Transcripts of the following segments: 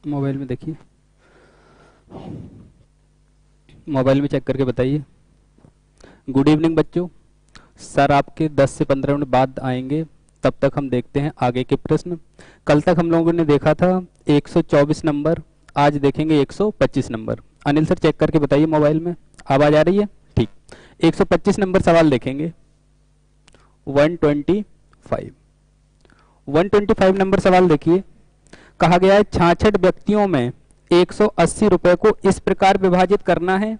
Mobile में देखिए, mobile में चेक करके बताइए। गुड इवनिंग बच्चों, सर आपके 10 से 15 मिनट बाद आएंगे, तब तक हम देखते हैं आगे के प्रश्न। कल तक हम लोगों ने देखा था 124 नंबर, आज देखेंगे 125 नंबर। अनिल सर चेक करके बताइए मोबाइल में, आवाज आ रही है? ठीक। 125 नंबर सवाल देखेंगे। 125 125 नंबर सवाल देखिए। कहा गया है 66 व्यक्तियों में 180 रुपए को इस प्रकार विभाजित करना है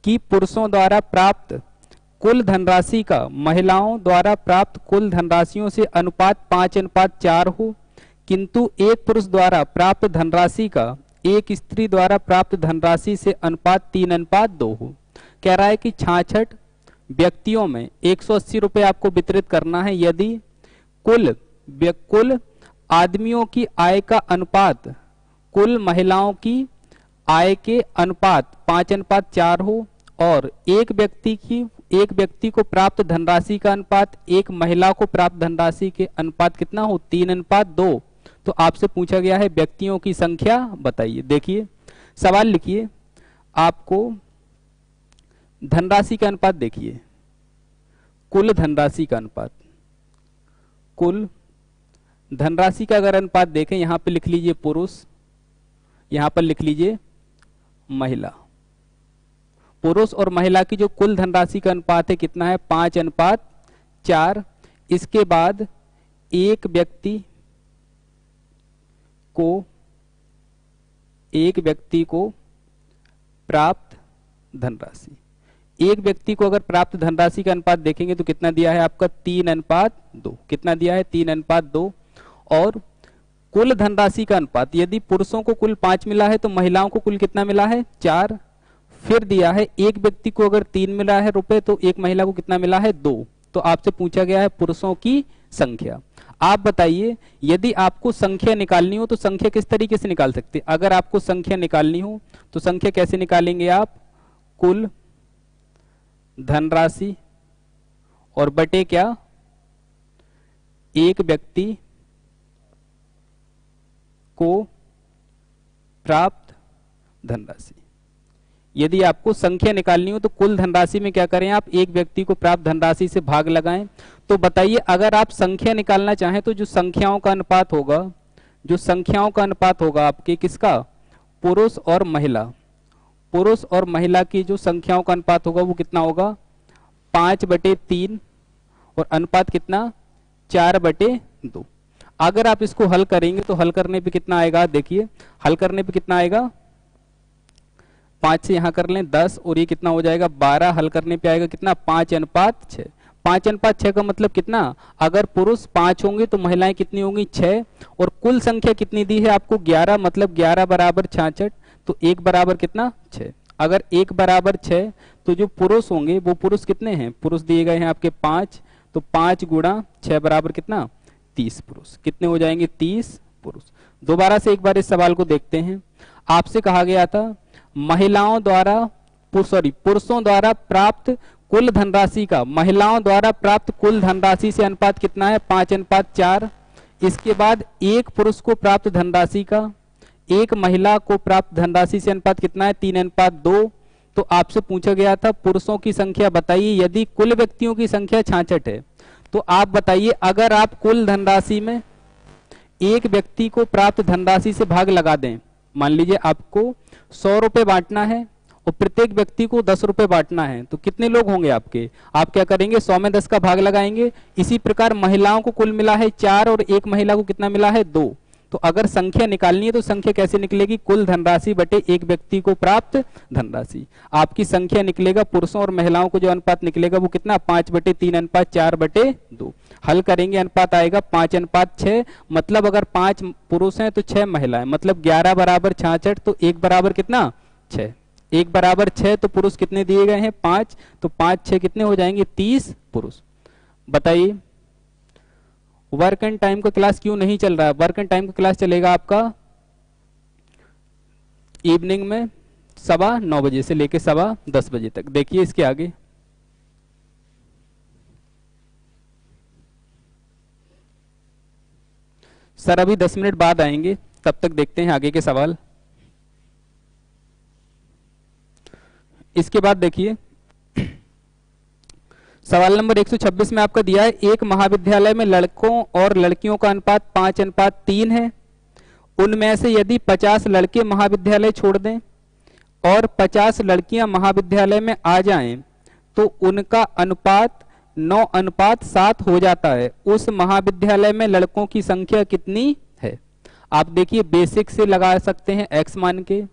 कि पुरुषों द्वारा प्राप्त कुल धनराशि का महिलाओं द्वारा प्राप्त कुल धनराशियों से अनुपात 5:4 हो, किंतु एक पुरुष द्वारा प्राप्त धनराशि का एक स्त्री द्वारा प्राप्त धनराशि से अनुपात 3:2 हो। कह रहा है कि 66 व्यक्तियों में 180 रुपए आपको वितरित करना है यदि कुल आदमियों की आय का अनुपात कुल महिलाओं की आय के अनुपात 5:4 हो और एक व्यक्ति को प्राप्त धनराशि का अनुपात एक महिला को प्राप्त धनराशि के अनुपात कितना हो? 3:2। तो आपसे पूछा गया है व्यक्तियों की संख्या बताइए। देखिए सवाल लिखिए, आपको धनराशि का अनुपात देखिए, कुल धनराशि का अनुपात, कुल धनराशि का अगर अनुपात देखें, यहां पे लिख लीजिए पुरुष, यहां पर लिख लीजिए महिला। पुरुष और महिला की जो कुल धनराशि का अनुपात है कितना है? 5:4। इसके बाद एक व्यक्ति को प्राप्त धनराशि, एक व्यक्ति को अगर प्राप्त धनराशि का अनुपात देखेंगे तो कितना दिया है आपका? 3:2। कितना दिया है? 3:2। और कुल धनराशि का अनुपात, यदि पुरुषों को कुल 5 मिला है तो महिलाओं को कुल कितना मिला है? 4। फिर दिया है एक व्यक्ति को अगर 3 मिला है रुपए तो एक महिला को कितना मिला है? 2। तो आपसे पूछा गया है पुरुषों की संख्या। आप बताइए, यदि आपको संख्या निकालनी हो तो संख्या किस तरीके से निकाल सकते? अगर आपको संख्या निकालनी हो तो संख्या कैसे निकालेंगे आप? कुल धनराशि और बटे क्या? एक व्यक्ति को प्राप्त धनराशि। यदि आपको संख्या निकालनी हो तो कुल धनराशि में क्या करें आप? एक व्यक्ति को प्राप्त धनराशि से भाग लगाएं। तो बताइए, अगर आप संख्या निकालना चाहें तो जो संख्याओं का अनुपात होगा, जो संख्याओं का अनुपात होगा आपके किसका? पुरुष और महिला। पुरुष और महिला की जो संख्याओं का अनुपात होगा वो कितना होगा? 5/3 और अनुपात कितना? 4/2। अगर आप इसको हल करेंगे तो हल करने पे कितना आएगा? देखिए हल करने पे कितना आएगा? 5 से यहां कर लें 10 और ये कितना हो जाएगा? 12। हल करने पे आएगा कितना? 5:6। 5:6 का मतलब कितना? अगर पुरुष 5 होंगे तो महिलाएं कितनी होंगी? 6। और कुल संख्या कितनी दी है आपको? 11, मतलब 11 बराबर 66। तो 1 बराबर कितना? 6। अगर 1 बराबर 6 तो जो पुरुष होंगे वो पुरुष कितने हैं? पुरुष दिए गए हैं आपके 5, तो 5 गुणा 6 बराबर कितना? 30 पुरुष। कितने हो जाएंगे? 30 पुरुष। दोबारा से एक बार इस सवाल को देखते हैं। आपसे कहा गया था महिलाओं द्वारा पुरुषों द्वारा प्राप्त कुल धनराशि का महिलाओं द्वारा प्राप्त कुल धनराशि से अनुपात कितना है? 5:4। इसके बाद एक पुरुष को प्राप्त धनराशि का एक महिला को प्राप्त धनराशि से अनुपात कितना है? 3:2। तो आपसे पूछा गया था पुरुषों की संख्या बताइए। यदि कुल व्यक्तियों की संख्या 66 है तो आप बताइए, अगर आप कुल धनराशि में एक व्यक्ति को प्राप्त धनराशि से भाग लगा दें, मान लीजिए आपको 100 रुपए बांटना है और प्रत्येक व्यक्ति को 10 रुपए बांटना है, तो कितने लोग होंगे आपके? आप क्या करेंगे? 100 में 10 का भाग लगाएंगे। इसी प्रकार महिलाओं को कुल मिला है 4 और एक महिला को कितना मिला है? 2। तो अगर संख्या निकालनी है तो संख्या कैसे निकलेगी? कुल धनराशि बटे एक व्यक्ति को प्राप्त धनराशि। आपकी संख्या निकलेगा, पुरुषों और महिलाओं को जो अनुपात निकलेगा वो कितना? 5/3:4/2। हल करेंगे, अनुपात आएगा 5:6। मतलब अगर 5 पुरुष हैं तो 6 महिलाएं, मतलब 11 बराबर 66। तो 1 बराबर कितना? 6। 1 बराबर 6। तो पुरुष कितने दिए गए हैं? 5। तो 5 6 कितने हो जाएंगे? 30 पुरुष। बताइए वर्क एंड टाइम का क्लास क्यों नहीं चल रहा है? वर्क एंड टाइम का क्लास चलेगा आपका इवनिंग में 9:15 बजे से लेके 10:15 बजे तक। देखिए इसके आगे सर अभी 10 मिनट बाद आएंगे, तब तक देखते हैं आगे के सवाल। इसके बाद देखिए सवाल नंबर 126 में आपका दिया है, एक महाविद्यालय में लड़कों और लड़कियों का अनुपात 5:3 है। उनमें से यदि 50 लड़के महाविद्यालय छोड़ दें और 50 लड़कियां महाविद्यालय में आ जाएं, तो उनका अनुपात 9:7 हो जाता है। उस महाविद्यालय में लड़कों की संख्या कितनी है? आप देखिए बेसिक से लगा सकते हैं x मान के।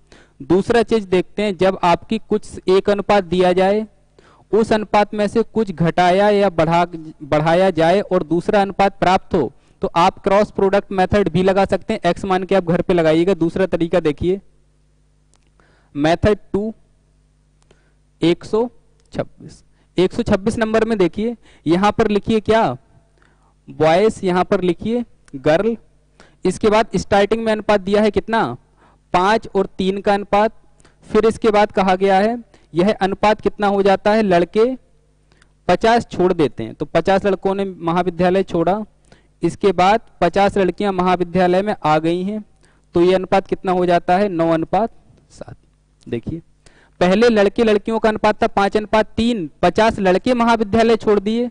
दूसरा चीज देखते हैं, जब आपकी कुछ एक अनुपात दिया जाए, उस अनुपात में से कुछ घटाया या बढ़ाया जाए और दूसरा अनुपात प्राप्त हो, तो आप क्रॉस प्रोडक्ट मेथड भी लगा सकते हैं। x मान के आप घर पे लगाइएगा। दूसरा तरीका देखिए, मेथड 2 126 नंबर में देखिए, यहां पर लिखिए क्या, बॉयज, यहां पर लिखिए गर्ल। इसके बाद स्टार्टिंग में अनुपात दिया है कितना, 5 और 3 का अनुपात। फिर इसके बाद कहा गया है यह अनुपात कितना हो जाता है, लड़के 50 छोड़ देते हैं, तो 50 लड़कों ने महाविद्यालय छोड़ा। इसके बाद 50 लड़कियां महाविद्यालय में आ गई हैं, तो यह अनुपात कितना हो जाता है, 9:7। देखिए पहले लड़के लड़कियों का अनुपात था 5:3, 50 लड़के महाविद्यालय छोड़ दिए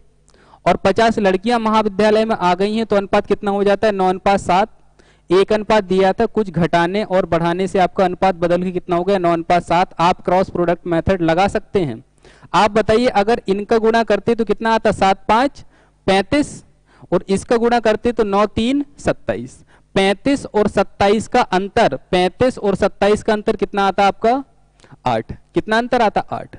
और 50 लड़कियां महाविद्यालय में आ गई हैं, तो अनुपात कितना हो जाता है, 9:7। एक अनुपात दिया था, कुछ घटाने और बढ़ाने से आपका अनुपात बदल के कितना हो गया, 9:7। आप क्रॉस प्रोडक्ट मेथड लगा सकते हैं। आप बताइए अगर इनका गुणा करते तो कितना आता, 7 5 35 और इसका गुणा करते तो 9 3 27। 35 और 27 का अंतर, 35 और 27 का अंतर कितना आता आपका, 8। कितना अंतर आता, 8।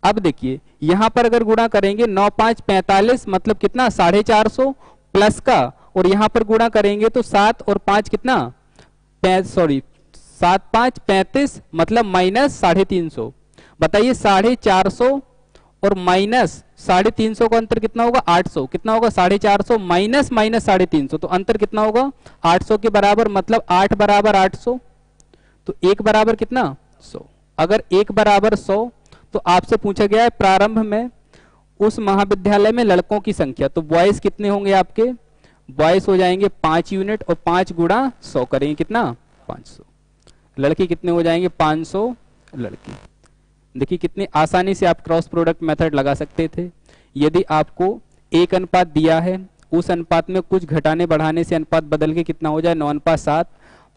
अब देखिए यहां पर अगर गुणा करेंगे 9 5 45 मतलब कितना, 450 प्लस का, और यहां पर गुणा करेंगे तो 7 और 5 कितना, 7 5 35 मतलब माइनस 350। बताइए 450 और माइनस 350 का अंतर कितना होगा, 800। कितना होगा, 450 माइनस 350, तो अंतर कितना होगा, 800 के बराबर। मतलब 8 बराबर 800, तो 1 बराबर कितना, 100। अगर 1 बराबर 100, तो आपसे पूछा गया है प्रारंभ में उस महाविद्यालय में लड़कों की संख्या, तो बॉयज कितने होंगे आपके, बॉयज हो जाएंगे 5 यूनिट और 5 गुणा 100 करेंगे कितना, 500। लड़के कितने हो जाएंगे, 500 लड़के। देखिए कितनी आसानी से आप क्रॉस प्रोडक्ट मेथड लगा सकते थे। यदि आपको एक अनुपात दिया है, उस अनुपात में कुछ घटाने बढ़ाने से अनुपात बदल के कितना हो जाए, 9:7।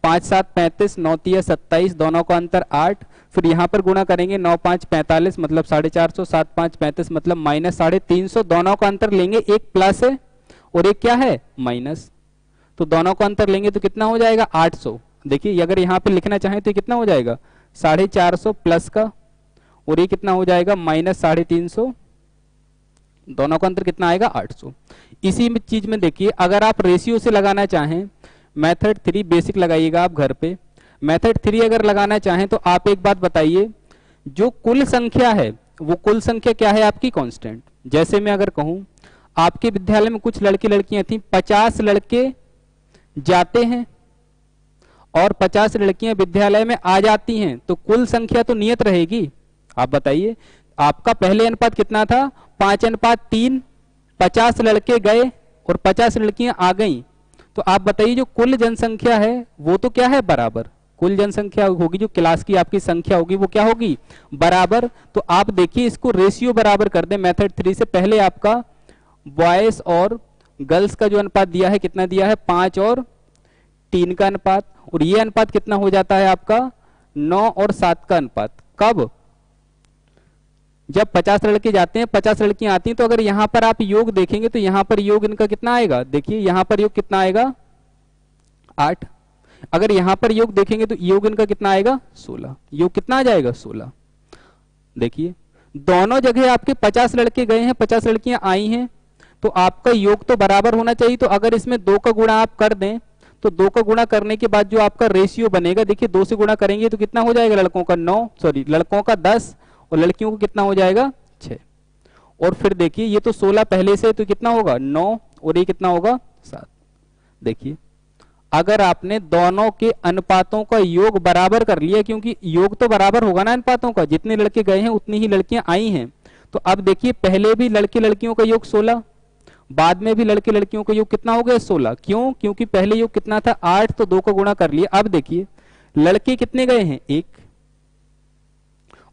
5 7 35, 9 3 27, दोनों का अंतर 8। फिर यहाँ पर गुणा करेंगे 9 5 45 मतलब 450, 7 5 35 मतलब माइनस 350। दोनों का अंतर लेंगे, एक प्लस है और एक क्या है, माइनस, तो दोनों का अंतर लेंगे तो कितना हो जाएगा, 800। देखिए अगर यहाँ पे लिखना चाहें तो कितना हो जाएगा, 450 प्लस का, और ये कितना हो जाएगा, माइनस 350। दोनों का अंतर कितना आएगा, 800। इसी में चीज में देखिए अगर आप रेशियो से लगाना चाहें, मेथड 3 बेसिक लगाइएगा आप घर पे। मेथड 3 अगर लगाना चाहें तो आप एक बात बताइए, जो कुल संख्या है वो कुल संख्या क्या है आपकी, कांस्टेंट। जैसे मैं अगर कहूं आपके विद्यालय में कुछ लड़के लड़कियां थी, 50 लड़के जाते हैं और 50 लड़कियां विद्यालय में आ जाती हैं, तो कुल संख्या तो नियत रहेगी। आप बताइए आपका पहले अनुपात कितना था, 5:3। 50 लड़के गए और 50 लड़कियां आ गईं, तो आप बताइए जो कुल जनसंख्या है वो तो क्या है, बराबर। कुल जनसंख्या होगी, जो क्लास की आपकी संख्या होगी वो क्या होगी, बराबर। तो आप देखिए इसको रेशियो बराबर कर दें मेथड 3 से। पहले आपका बॉयज और गर्ल्स का जो अनुपात दिया है, कितना दिया है, 5 और 3 का अनुपात, और ये अनुपात कितना हो जाता है आपका, 9 और 7 का अनुपात। कब, जब 50 लड़के जाते हैं 50 लड़कियां आती हैं, तो अगर यहां पर आप योग देखेंगे तो यहां पर योग इनका कितना आएगा, देखिए यहां पर योग कितना आएगा, 8। अगर यहां पर योग देखेंगे तो योग इनका कितना आएगा, 16। योग कितना आ जाएगा, 16। देखिए दोनों जगह आपके 50 लड़के गए हैं, 50 लड़कियां आई हैं, तो आपका योग तो बराबर होना चाहिए। तो अगर इसमें 2 का गुणा आप कर दें, तो 2 का गुणा करने के बाद जो आपका रेशियो बनेगा, देखिए 2 से गुणा करेंगे तो कितना हो जाएगा, लड़कों का 9, सॉरी लड़कों का 10 और लड़कियों को कितना हो जाएगा, 6। और फिर देखिए ये तो 16 पहले से, तो कितना होगा 9 और ये कितना होगा 7। देखिए अगर आपने दोनों के अनुपातों का योग बराबर कर लिया, क्योंकि योग तो बराबर होगा ना अनुपातों का, जितने लड़के गए हैं उतनी ही लड़कियां आई हैं। तो अब देखिए पहले भी लड़के लड़कियों का योग 16 बाद में भी लड़के लड़कियों का योग कितना हो गया 16। क्यों? क्योंकि पहले योग कितना था 8, तो 2 का गुणा कर लिया। अब देखिए लड़के कितने गए हैं 1,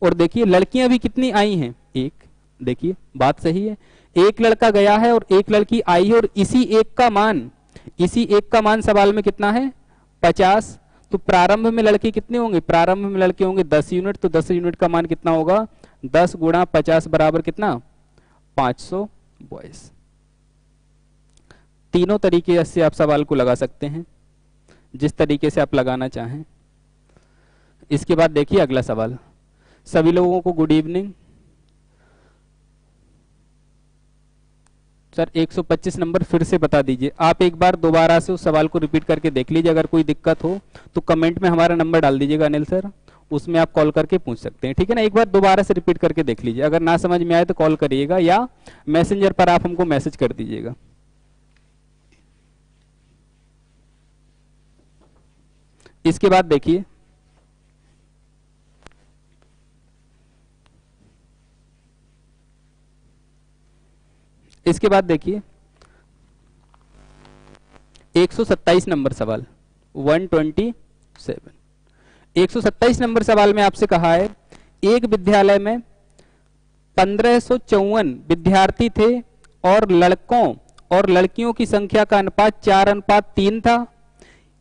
और देखिए लड़कियां भी कितनी आई हैं 1। देखिए बात सही है, एक लड़का गया है और एक लड़की आई है, और इसी एक का मान सवाल में कितना है 50। तो प्रारंभ में लड़के कितने होंगे? प्रारंभ में लड़के होंगे 10 यूनिट, तो 10 यूनिट का मान कितना होगा 10 गुणा 50 बराबर कितना 500 बॉयज। तीनों तरीके से आप सवाल को लगा सकते हैं, जिस तरीके से आप लगाना चाहें। इसके बाद देखिए अगला सवाल। सभी लोगों को गुड इवनिंग। सर 125 नंबर फिर से बता दीजिए। आप एक बार दोबारा से उस सवाल को रिपीट करके देख लीजिए, अगर कोई दिक्कत हो तो कमेंट में हमारा नंबर डाल दीजिएगा अनिल सर, उसमें आप कॉल करके पूछ सकते हैं, ठीक है ना। एक बार दोबारा से रिपीट करके देख लीजिए, अगर ना समझ में आए तो कॉल करिएगा या मैसेंजर पर आप हमको मैसेज कर दीजिएगा। इसके बाद देखिए इसके बाद देखिए 127 नंबर सवाल 127। 127 नंबर सवाल में आपसे कहा है एक विद्यालय में 1554 विद्यार्थी थे और लड़कों और लड़कियों की संख्या का अनुपात 4:3 था।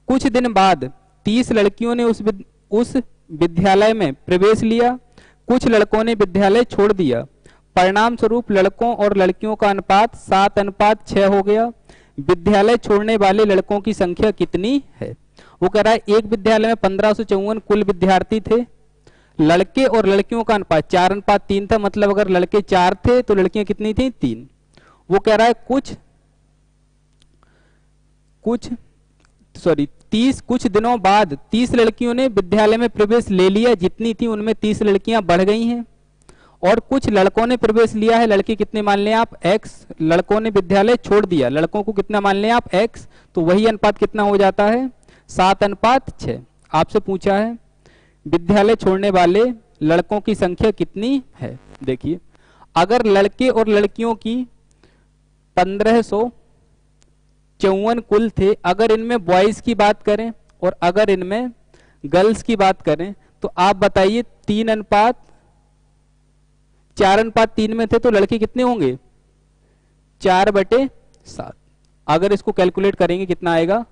कुछ दिन बाद 30 लड़कियों ने उस विद्यालय में प्रवेश लिया, कुछ लड़कों ने विद्यालय छोड़ दिया। परिणाम स्वरूप लड़कों और लड़कियों का अनुपात 7:6 हो गया। विद्यालय छोड़ने वाले लड़कों की संख्या कितनी है? वो कह रहा है एक विद्यालय में 1554 कुल विद्यार्थी थे, लड़के और लड़कियों का अनुपात 4:3 था, मतलब अगर लड़के 4 थे तो लड़कियां कितनी थी 3। वो कह रहा है कुछ दिनों बाद 30 लड़कियों ने विद्यालय में प्रवेश ले लिया, जितनी थी उनमें 30 लड़कियां बढ़ गई हैं, और कुछ लड़कों ने प्रवेश लिया है। लड़के कितने मान लें आप x, लड़कों ने विद्यालय छोड़ दिया, लड़कों को कितना मान लें आप x, तो वही अनुपात कितना हो जाता है 7:6। आपसे पूछा है विद्यालय छोड़ने वाले लड़कों की संख्या कितनी है। देखिए अगर लड़के और लड़कियों की 1554 कुल थे, अगर इनमें बॉयज की बात करें और अगर इनमें गर्ल्स की बात करें, तो आप बताइए 4:3 में थे, तो लड़के कितने होंगे 4/7। अगर इसको कैलकुलेट करेंगे कितना आएगा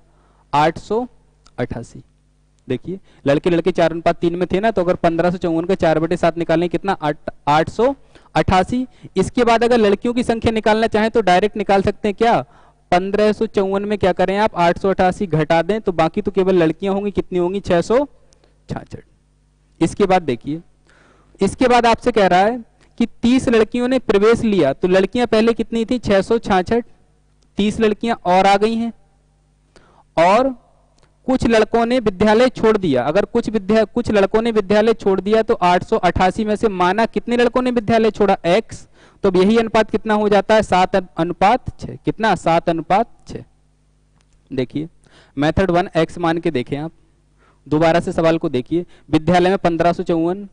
888। देखिए लड़के 4:3 में थे ना, तो अगर 1554 का 4/7 निकालें कितना 888। इसके बाद अगर लड़कियों की संख्या निकालना चाहें तो डायरेक्ट निकाल सकते हैं क्या 1554 में क्या करें आप 888 घटा दें, तो बाकी तो केवल लड़कियां होंगी, कितनी होंगी 666। इसके बाद देखिए इसके बाद आपसे कह रहा है कि 30 लड़कियों ने प्रवेश लिया, तो लड़कियां पहले कितनी थी 666, 30 लड़कियां और आ गई हैं, और कुछ लड़कों ने विद्यालय छोड़ दिया। अगर कुछ लड़कों ने विद्यालय छोड़ दिया तो 888 में से माना कितने लड़कों ने विद्यालय छोड़ा x, तो यही अनुपात कितना हो जाता है 7:6। कितना 7:6। देखिए मेथड 1 x मान के देखें आप, दोबारा से सवाल को देखिए। विद्यालय में 1554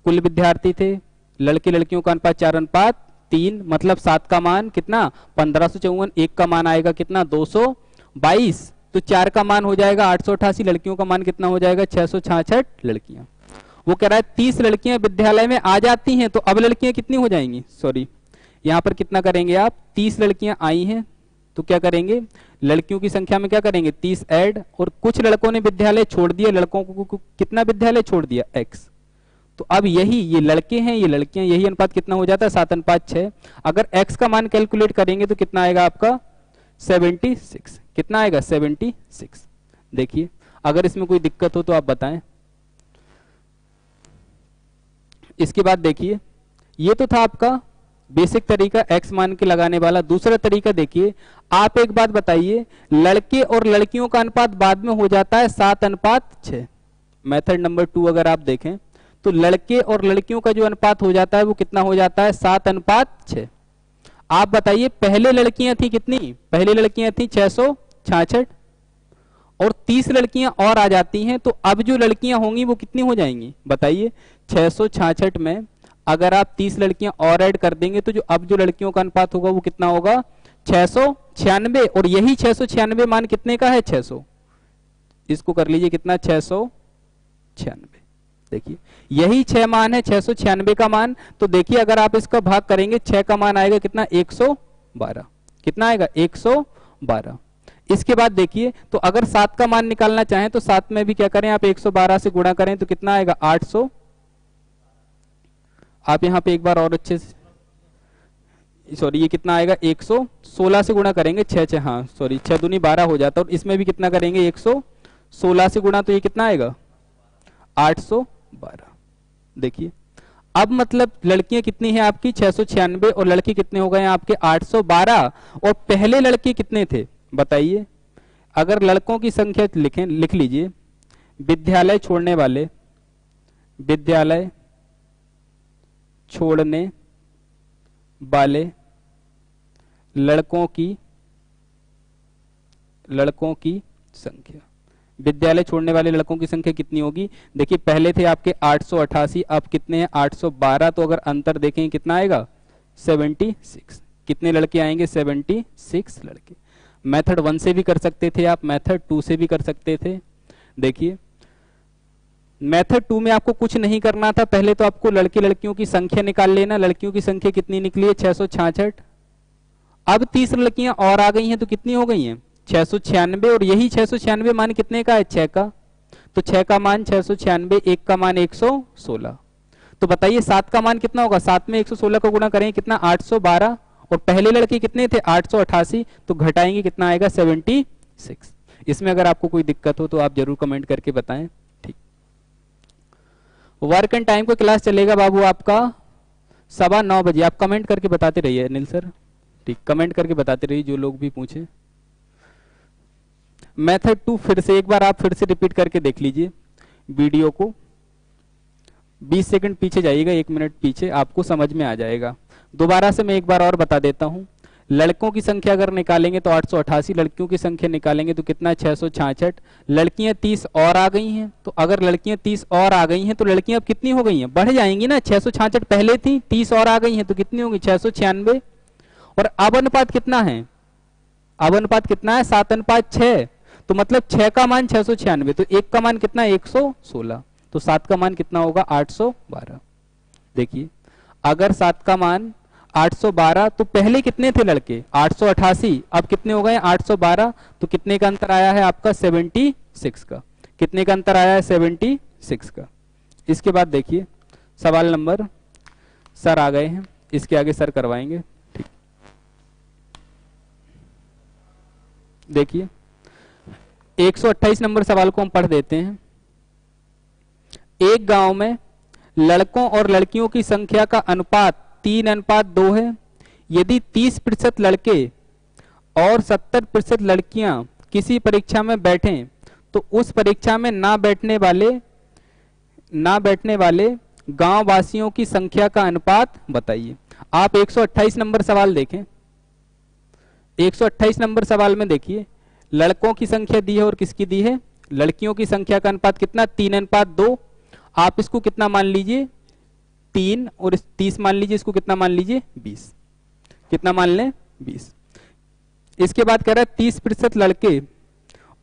कुल विद्यार्थी थे, लड़के लड़कियों का अनुपात 4:3, मतलब 7 का मान कितना 1554, 1 का मान आएगा कितना 222, तो 4 का मान हो जाएगा 888, लड़कियों का मान कितना हो जाएगा 666 लड़कियां। वो कह रहा है 30 लड़कियां विद्यालय में आ जाती हैं, तो अब लड़कियां कितनी हो जाएंगी, सॉरी यहां पर कितना करेंगे आप 30 लड़कियां आई हैं, तो क्या करेंगे लड़कियों की संख्या में क्या करेंगे 30 ऐड, और कुछ लड़कों ने विद्यालय छोड़ दिया, लड़कों को कितना विद्यालय छोड़ दिया x, तो अब ये लड़के हैं ये लड़कियां, यही अनुपात कितना हो जाता है 7:6। अगर x का मान कैलकुलेट करेंगे तो कितना आएगा आपका 76। कितना आएगा 76। देखिए अगर इसमें कोई दिक्कत हो तो आप बताएं। इसके बाद देखिए ये तो था आपका बेसिक तरीका x मान के लगाने वाला। दूसरा तरीका देखिए, आप एक बात बताइए, लड़के और लड़कियों का अनुपात बाद में हो जाता है 7:6। मेथड नंबर 2 अगर आप देखें तो लड़के और लड़कियों का जो अनुपात हो जाता है वो कितना हो जाता है 7:6। आप बताइए पहले लड़कियां थी कितनी, पहले लड़कियां थी 666 और 30 लड़कियां और आ जाती हैं, तो अब जो लड़कियां होंगी वो कितनी हो जाएंगी बताइए 666 में अगर आप 30 लड़कियां और ऐड कर देंगे तो जो अब जो लड़कियों का अनुपात होगा वो कितना होगा 696, और यही 696 मान कितने का है? 600। इसको कर लीजिए कितना? 696। देखिए यही 6 मान है 696 का मान। तो देखिए अगर आप इसका भाग करेंगे 6 का मान आएगा कितना? 112। कितना आएगा? 112। इसके बाद देखिए तो अगर 7 का मान निकालना चाहें तो 7 में भी क्या करें आप? 112 से गुणा करें तो कितना आएगा? 800। आप यहां पे एक बार और अच्छे से, सॉरी ये कितना आएगा? 116 से गुणा करेंगे 6 हाँ सॉरी 6 दूनी 12 हो जाता है। और इसमें भी कितना करेंगे? 116 से गुणा, तो ये कितना आएगा? 812। देखिए अब मतलब लड़कियां कितनी है आपकी? 696, और लड़के कितने हो गए आपके? 812। और पहले लड़के कितने थे बताइए? अगर लड़कों की संख्या लिखें, लिख लीजिए विद्यालय छोड़ने वाले, विद्यालय छोड़ने वाले लड़कों की संख्या, विद्यालय छोड़ने वाले लड़कों की संख्या कितनी होगी? देखिए पहले थे आपके 888, अब कितने हैं? 812। तो अगर अंतर देखें कितना आएगा? 76। कितने लड़के आएंगे? 76 लड़के। मेथड 1 से भी कर सकते थे आप, मेथड 2 से भी कर सकते थे। देखिए मेथड 2 में आपको कुछ नहीं करना था, पहले तो आपको लड़के लड़कियों की संख्या निकाल लेना। लड़कियों की संख्या कितनी निकली है? 666। अब 30 लड़कियां और आ गई हैं तो कितनी हो गई हैं? 696। और यही 696 मान कितने का है? 6 का। तो 6 का मान 696, 1 का मान 116। तो बताइए 7 का मान कितना होगा? 7 में 116 को गुणा करें कितना? 812। और पहले लड़के कितने थे? 888। तो घटाएंगे कितना आएगा? 76। इसमें अगर आपको कोई दिक्कत हो तो आप जरूर कमेंट करके बताएं। ठीक, वर्क एंड टाइम को क्लास चलेगा बाबू आपका 9:15 बजे। आप कमेंट करके बताते रहिए अनिल सर। ठीक, कमेंट करके बताते रहिए जो लोग भी पूछे। मेथड 2 फिर से एक बार आप फिर से रिपीट करके देख लीजिए वीडियो को। 20 सेकंड पीछे जाइएगा, 1 मिनट पीछे, आपको समझ में आ जाएगा। दोबारा से मैं एक बार और बता देता हूं। लड़कों की संख्या अगर निकालेंगे तो 888, लड़कियों की संख्या निकालेंगे तो कितना? 666। लड़कियां 30 और आ गई हैं, तो अगर लड़कियां 30 और आ गई हैं तो लड़कियां अब कितनी हो गई हैं? बढ़ जाएंगी ना। 666 पहले थी, 30 और आ गई हैं तो कितनी होंगी? 696। और अब अनुपात कितना है? अब अनुपात कितना है? 7:6। तो मतलब 6 का मान 696, तो 1 का मान कितना? 116। तो 7 का मान कितना होगा? 812। देखिए अगर 7 का मान 812, तो पहले कितने थे लड़के? 888। अब कितने हो गए? 812। तो कितने का अंतर आया है आपका? 76 का। कितने का अंतर आया है? 76 का। इसके बाद देखिए सवाल नंबर, सर आ गए हैं, इसके आगे सर करवाएंगे। ठीक, देखिए 128 नंबर सवाल को हम पढ़ देते हैं। एक गांव में लड़कों और लड़कियों की संख्या का अनुपात 3:2 है। यदि 30% लड़के और 70% लड़कियां किसी परीक्षा में बैठें तो उस परीक्षा में ना बैठने वाले गांव वासियों की संख्या का अनुपात बताइए। आप 128 नंबर सवाल देखें। 128 नंबर सवाल में देखिए लड़कों की संख्या दी है और किसकी दी है? लड़कियों की संख्या का अनुपात कितना? 3:2। आप इसको कितना मान लीजिए? 3, और 30 मान लीजिए। इसको कितना मान लीजिए? 20। कितना मान लें? 20। इसके बाद कह रहा है 30% लड़के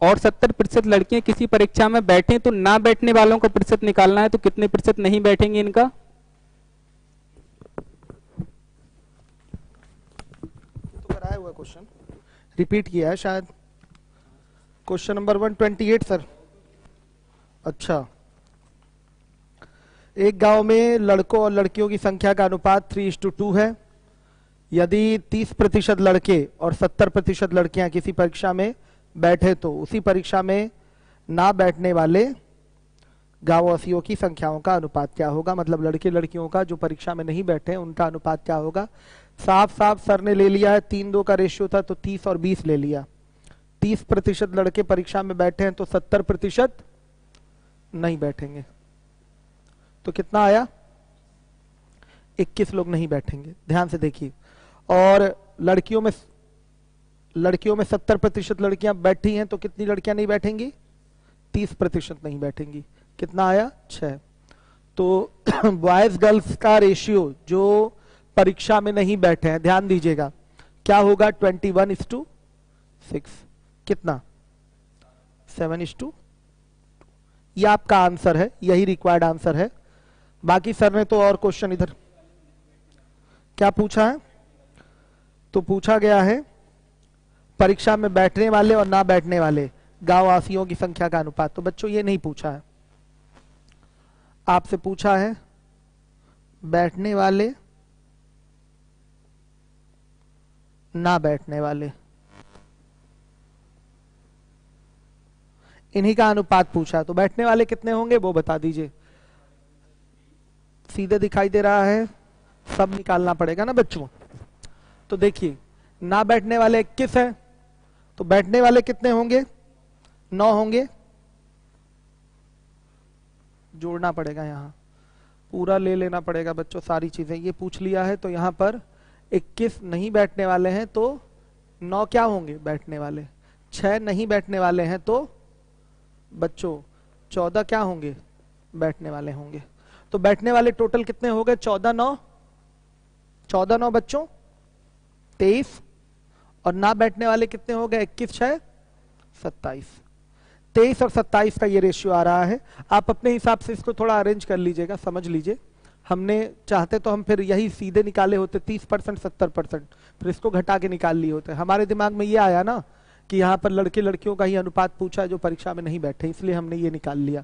और 70% लड़कियां किसी परीक्षा में बैठे तो ना बैठने वालों का प्रतिशत निकालना है। तो कितने प्रतिशत नहीं बैठेंगे इनका? तो कराया हुआ क्वेश्चन रिपीट किया है शायद। Question number 128 sir. अच्छा, एक गांव में लड़कों और लड़कियों की संख्या का अनुपात 3:2 है। यदि 30% लड़के और 70% लड़कियां किसी परीक्षा में बैठे तो उसी परीक्षा में ना बैठने वाले गांववासियों की संख्याओं का अनुपात क्या होगा? मतलब लड़के लड़कियों का जो परीक्षा में नहीं बैठे उनका अनुपात क्या होगा? साफ साफ सर ने ले लिया है, 3:2 का रेशियो था तो 30 और 20 ले लिया। 30% लड़के परीक्षा में बैठे हैं तो 70% नहीं बैठेंगे, तो कितना आया? 21 लोग नहीं बैठेंगे। ध्यान से देखिए। और लड़कियों में 70% लड़कियां बैठी हैं तो कितनी लड़कियां नहीं बैठेंगी? 30% नहीं बैठेंगी। कितना आया? 6। तो बॉयज गर्ल्स का रेशियो जो परीक्षा में नहीं बैठे हैं, ध्यान दीजिएगा, क्या होगा 21:6, कितना 7:2। ये आपका आंसर है, यही रिक्वायर्ड आंसर है। बाकी सर ने तो और क्वेश्चन इधर क्या पूछा है, तो पूछा गया है परीक्षा में बैठने वाले और ना बैठने वाले गांव वासियों की संख्या का अनुपात। तो बच्चों ये नहीं पूछा है, आपसे पूछा है बैठने वाले ना बैठने वाले, इन्हीं का अनुपात पूछा। तो बैठने वाले कितने होंगे वो बता दीजिए। सीधे दिखाई दे रहा है, सब निकालना पड़ेगा ना बच्चों। तो देखिए ना बैठने वाले 21 है, तो बैठने वाले कितने होंगे 9 होंगे, जोड़ना पड़ेगा, यहां पूरा ले लेना पड़ेगा बच्चों सारी चीजें। ये पूछ लिया है तो यहां पर 21 नहीं बैठने वाले हैं तो 9 क्या होंगे बैठने वाले, 6 नहीं बैठने वाले हैं तो बच्चों 14 क्या होंगे बैठने वाले होंगे। तो बैठने वाले टोटल कितने हो गए 14 9 बच्चों 23, और ना बैठने वाले कितने हो गए 21 6 27। 23 और 27 का ये रेशियो आ रहा है। आप अपने हिसाब से इसको थोड़ा अरेंज कर लीजिएगा, समझ लीजिए। हमने चाहते तो हम फिर यही सीधे निकाले होते 30% 70%, फिर इसको घटा के निकाल लिए होते। हमारे दिमाग में ये आया ना कि यहाँ पर लड़के लड़कियों का ही अनुपात पूछा है जो परीक्षा में नहीं बैठे, इसलिए हमने ये निकाल लिया।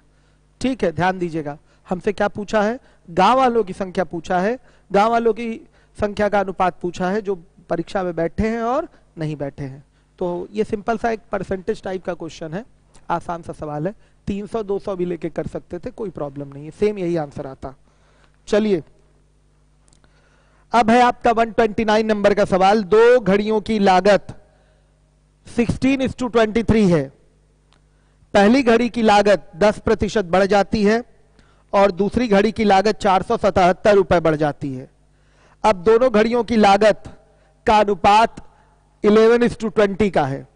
ठीक है, ध्यान दीजिएगा। हमसे क्या पूछा है, गांव वालों की संख्या पूछा है, गांव वालों की संख्या का अनुपात पूछा है जो परीक्षा में बैठे हैं और नहीं बैठे हैं। तो ये सिंपल सा एक परसेंटेज टाइप का क्वेश्चन है, आसान सा सवाल है। 300 200 भी लेके कर सकते थे, कोई प्रॉब्लम नहीं है, सेम यही आंसर आता। चलिए अब है आपका 129 नंबर का सवाल। दो घड़ियों की लागत 16:23 है। पहली घड़ी की लागत 10% बढ़ जाती है और दूसरी घड़ी की लागत 477 रुपए बढ़ जाती है। अब दोनों घड़ियों की लागत का अनुपात 11:20 का है।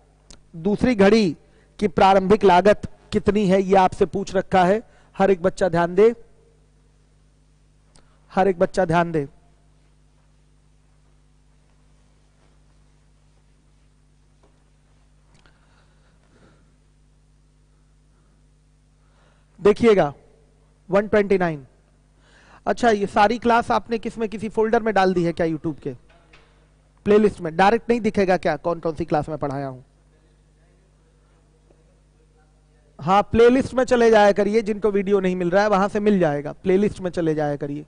दूसरी घड़ी की प्रारंभिक लागत कितनी है ये आपसे पूछ रखा है। हर एक बच्चा ध्यान दे, हर एक बच्चा ध्यान दे। देखिएगा 129। अच्छा, ये सारी क्लास आपने किसमें, किसी फोल्डर में डाल दी है क्या यूट्यूब के प्लेलिस्ट में? डायरेक्ट नहीं दिखेगा क्या कौन कौन सी क्लास में पढ़ाया हूं? हाँ, प्लेलिस्ट में चले जाया करिए, जिनको वीडियो नहीं मिल रहा है वहां से मिल जाएगा, प्लेलिस्ट में चले जाया करिए।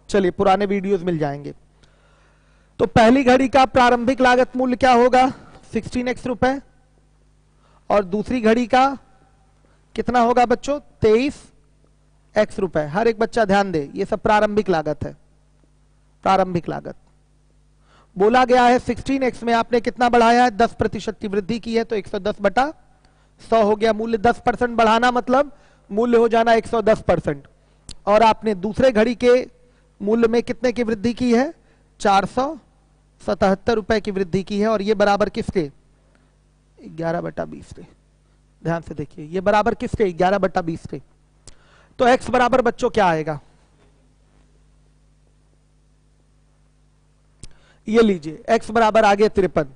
चलिए, पुराने वीडियोस मिल जाएंगे। तो पहली घड़ी का प्रारंभिक लागत मूल्य क्या होगा 16x रुपए, और दूसरी घड़ी का कितना होगा बच्चों 23x रुपए। हर एक बच्चा ध्यान दे, ये सब प्रारंभिक लागत है। प्रारंभिक लागत बोला गया है 16x में आपने कितना बढ़ाया है 10% की वृद्धि की है, तो 110/100 हो गया। मूल्य 10% बढ़ाना मतलब मूल्य हो जाना 110%। और आपने दूसरे घड़ी के मूल्य में कितने की वृद्धि की है 477 रुपए की वृद्धि की है, और ये बराबर किसके 11/20 के। ध्यान से देखिए, ये बराबर किसके 11/20 के। तो x बराबर बच्चों क्या आएगा, ये लीजिए, x बराबर आ गया 53।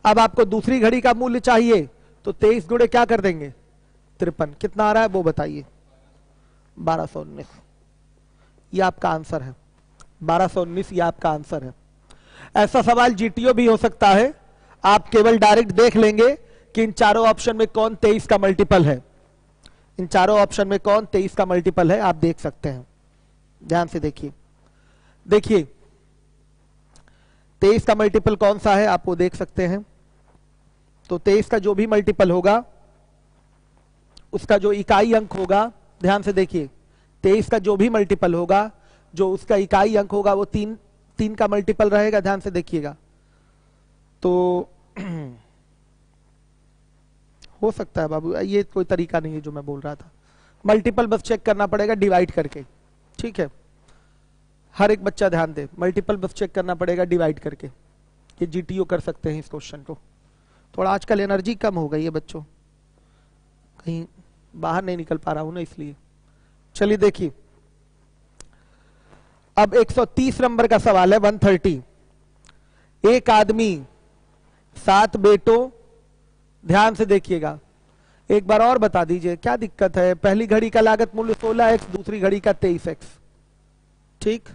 अब आपको दूसरी घड़ी का मूल्य चाहिए तो 23 गुणे क्या कर देंगे 53। कितना आ रहा है वो बताइए 1219। ये आपका आंसर है 1219, ये आपका आंसर है। ऐसा सवाल जीटीओ भी हो सकता है। आप केवल डायरेक्ट देख लेंगे कि इन चारों ऑप्शन में कौन 23 का मल्टीपल है, इन चारों ऑप्शन में कौन 23 का मल्टीपल है, आप देख सकते हैं। ध्यान से देखिए, देखिए 23 का मल्टीपल कौन सा है आप वो देख सकते हैं। तो 23 का जो भी मल्टीपल होगा उसका जो इकाई अंक होगा, ध्यान से देखिए, 23 का जो भी मल्टीपल होगा, जो उसका इकाई अंक होगा वो 3 का मल्टीपल रहेगा। ध्यान से देखिएगा। तो हो सकता है बाबू, ये कोई तरीका नहीं है जो मैं बोल रहा था। मल्टीपल बस चेक करना पड़ेगा डिवाइड करके, ठीक है। हर एक बच्चा ध्यान दे, मल्टीपल बस चेक करना पड़ेगा डिवाइड करके। ये जीटीओ कर सकते हैं इस क्वेश्चन को। थोड़ा आजकल एनर्जी कम हो गई है बच्चों, कहीं बाहर नहीं निकल पा रहा हूं ना, इसलिए। चलिए देखिए, अब 130 नंबर का सवाल है 130। एक आदमी 7 बेटों, ध्यान से देखिएगा, एक बार और बता दीजिए क्या दिक्कत है। पहली घड़ी का लागत मूल्य 16x, दूसरी घड़ी का 23x। ठीक,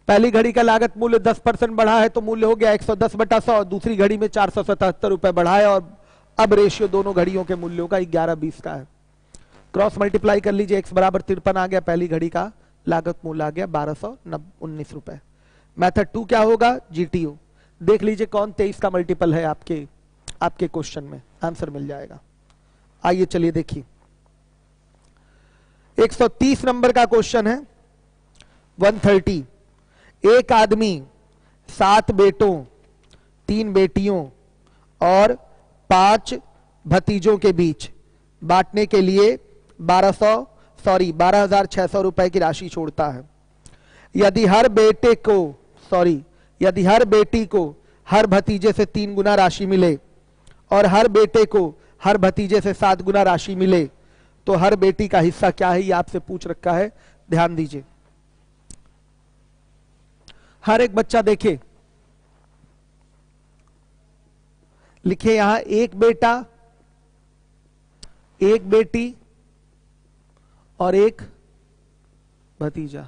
पहली घड़ी का लागत मूल्य 10% बढ़ा है तो मूल्य हो गया 110/100, दूसरी घड़ी में 477 रुपए बढ़ा है और अब रेशियो दोनों घड़ियों के मूल्यों का 11-20 का है। क्रॉस मल्टीप्लाई कर लीजिए, x बराबर 53 आ गया, पहली घड़ी का लागत मूल्य आ गया 1219 रुपए। मेथड 2 क्या होगा, GTO। देख लीजिए कौन 23 का मल्टीपल है आपके क्वेश्चन में, आंसर मिल जाएगा। आइए चलिए देखिए, 130 नंबर का क्वेश्चन है, 130। एक आदमी 7 बेटों, 3 बेटियों और 5 भतीजों के बीच बांटने के लिए 12,600 रुपए की राशि छोड़ता है। यदि हर बेटी को हर भतीजे से 3 गुना राशि मिले और हर बेटे को हर भतीजे से 7 गुना राशि मिले तो हर बेटी का हिस्सा क्या है, ये आपसे पूछ रखा है, ध्यान दीजिए। हर एक बच्चा देखे, लिखे यहां एक बेटा, एक बेटी और एक भतीजा।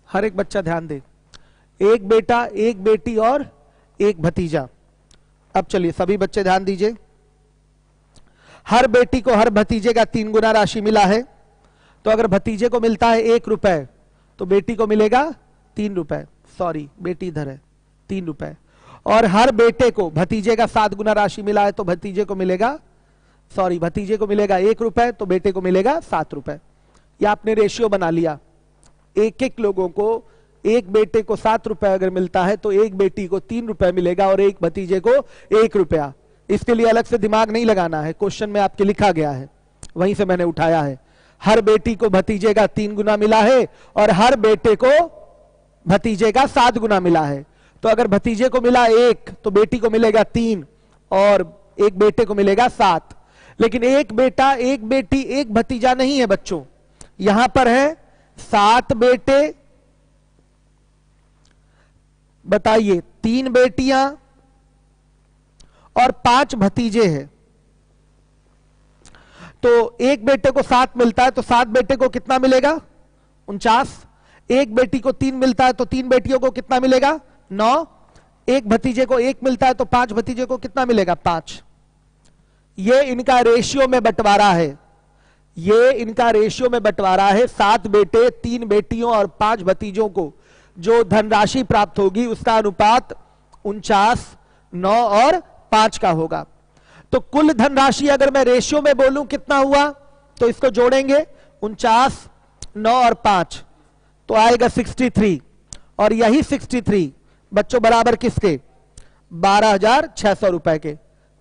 हर एक बच्चा ध्यान दे, एक बेटा, एक बेटी और एक भतीजा। अब चलिए सभी बच्चे ध्यान दीजिए, हर बेटी को हर भतीजे का 3 गुना राशि मिला है, तो अगर भतीजे को मिलता है 1 रुपए तो बेटी को मिलेगा 3 रुपए, सॉरी बेटी इधर है, 3 रुपए। और हर बेटे को भतीजे का 7 गुना राशि मिला है तो भतीजे को मिलेगा 1 रुपए तो बेटे को मिलेगा 7 रुपए। ये आपने रेशियो बना लिया, एक लोगों को, एक बेटे को 7 रुपए अगर मिलता है तो एक बेटी को 3 रुपए मिलेगा और एक भतीजे को 1 रुपया। इसके लिए अलग से दिमाग नहीं लगाना है, क्वेश्चन में आपके लिखा गया है, वहीं से मैंने उठाया है। हर बेटी को भतीजे का 3 गुना मिला है और हर बेटे को भतीजे का 7 गुना मिला है। तो अगर भतीजे को मिला 1 तो बेटी को मिलेगा 3 और एक बेटे को मिलेगा 7। लेकिन एक बेटा, एक बेटी, एक भतीजा नहीं है बच्चों, यहां पर है 7 बेटे, बताइए 3 बेटियां और 5 भतीजे हैं। तो एक बेटे को 7 मिलता है तो 7 बेटे को कितना मिलेगा, 49। एक बेटी को 3 मिलता है तो 3 बेटियों को कितना मिलेगा, 9। एक भतीजे को 1 मिलता है तो 5 भतीजे को कितना मिलेगा, 5। ये इनका रेशियो में बंटवारा है, ये इनका रेशियो में बंटवारा है। 7 बेटे, 3 बेटियों और 5 भतीजों को जो धनराशि प्राप्त होगी उसका अनुपात 49, 9 और 5 का होगा। तो कुल धनराशि अगर मैं रेशियो में बोलूं कितना हुआ, तो इसको जोड़ेंगे 49, 9 और 5 तो आएगा 63। और यही 63 बच्चों बराबर किसके, 12,600 रुपए के।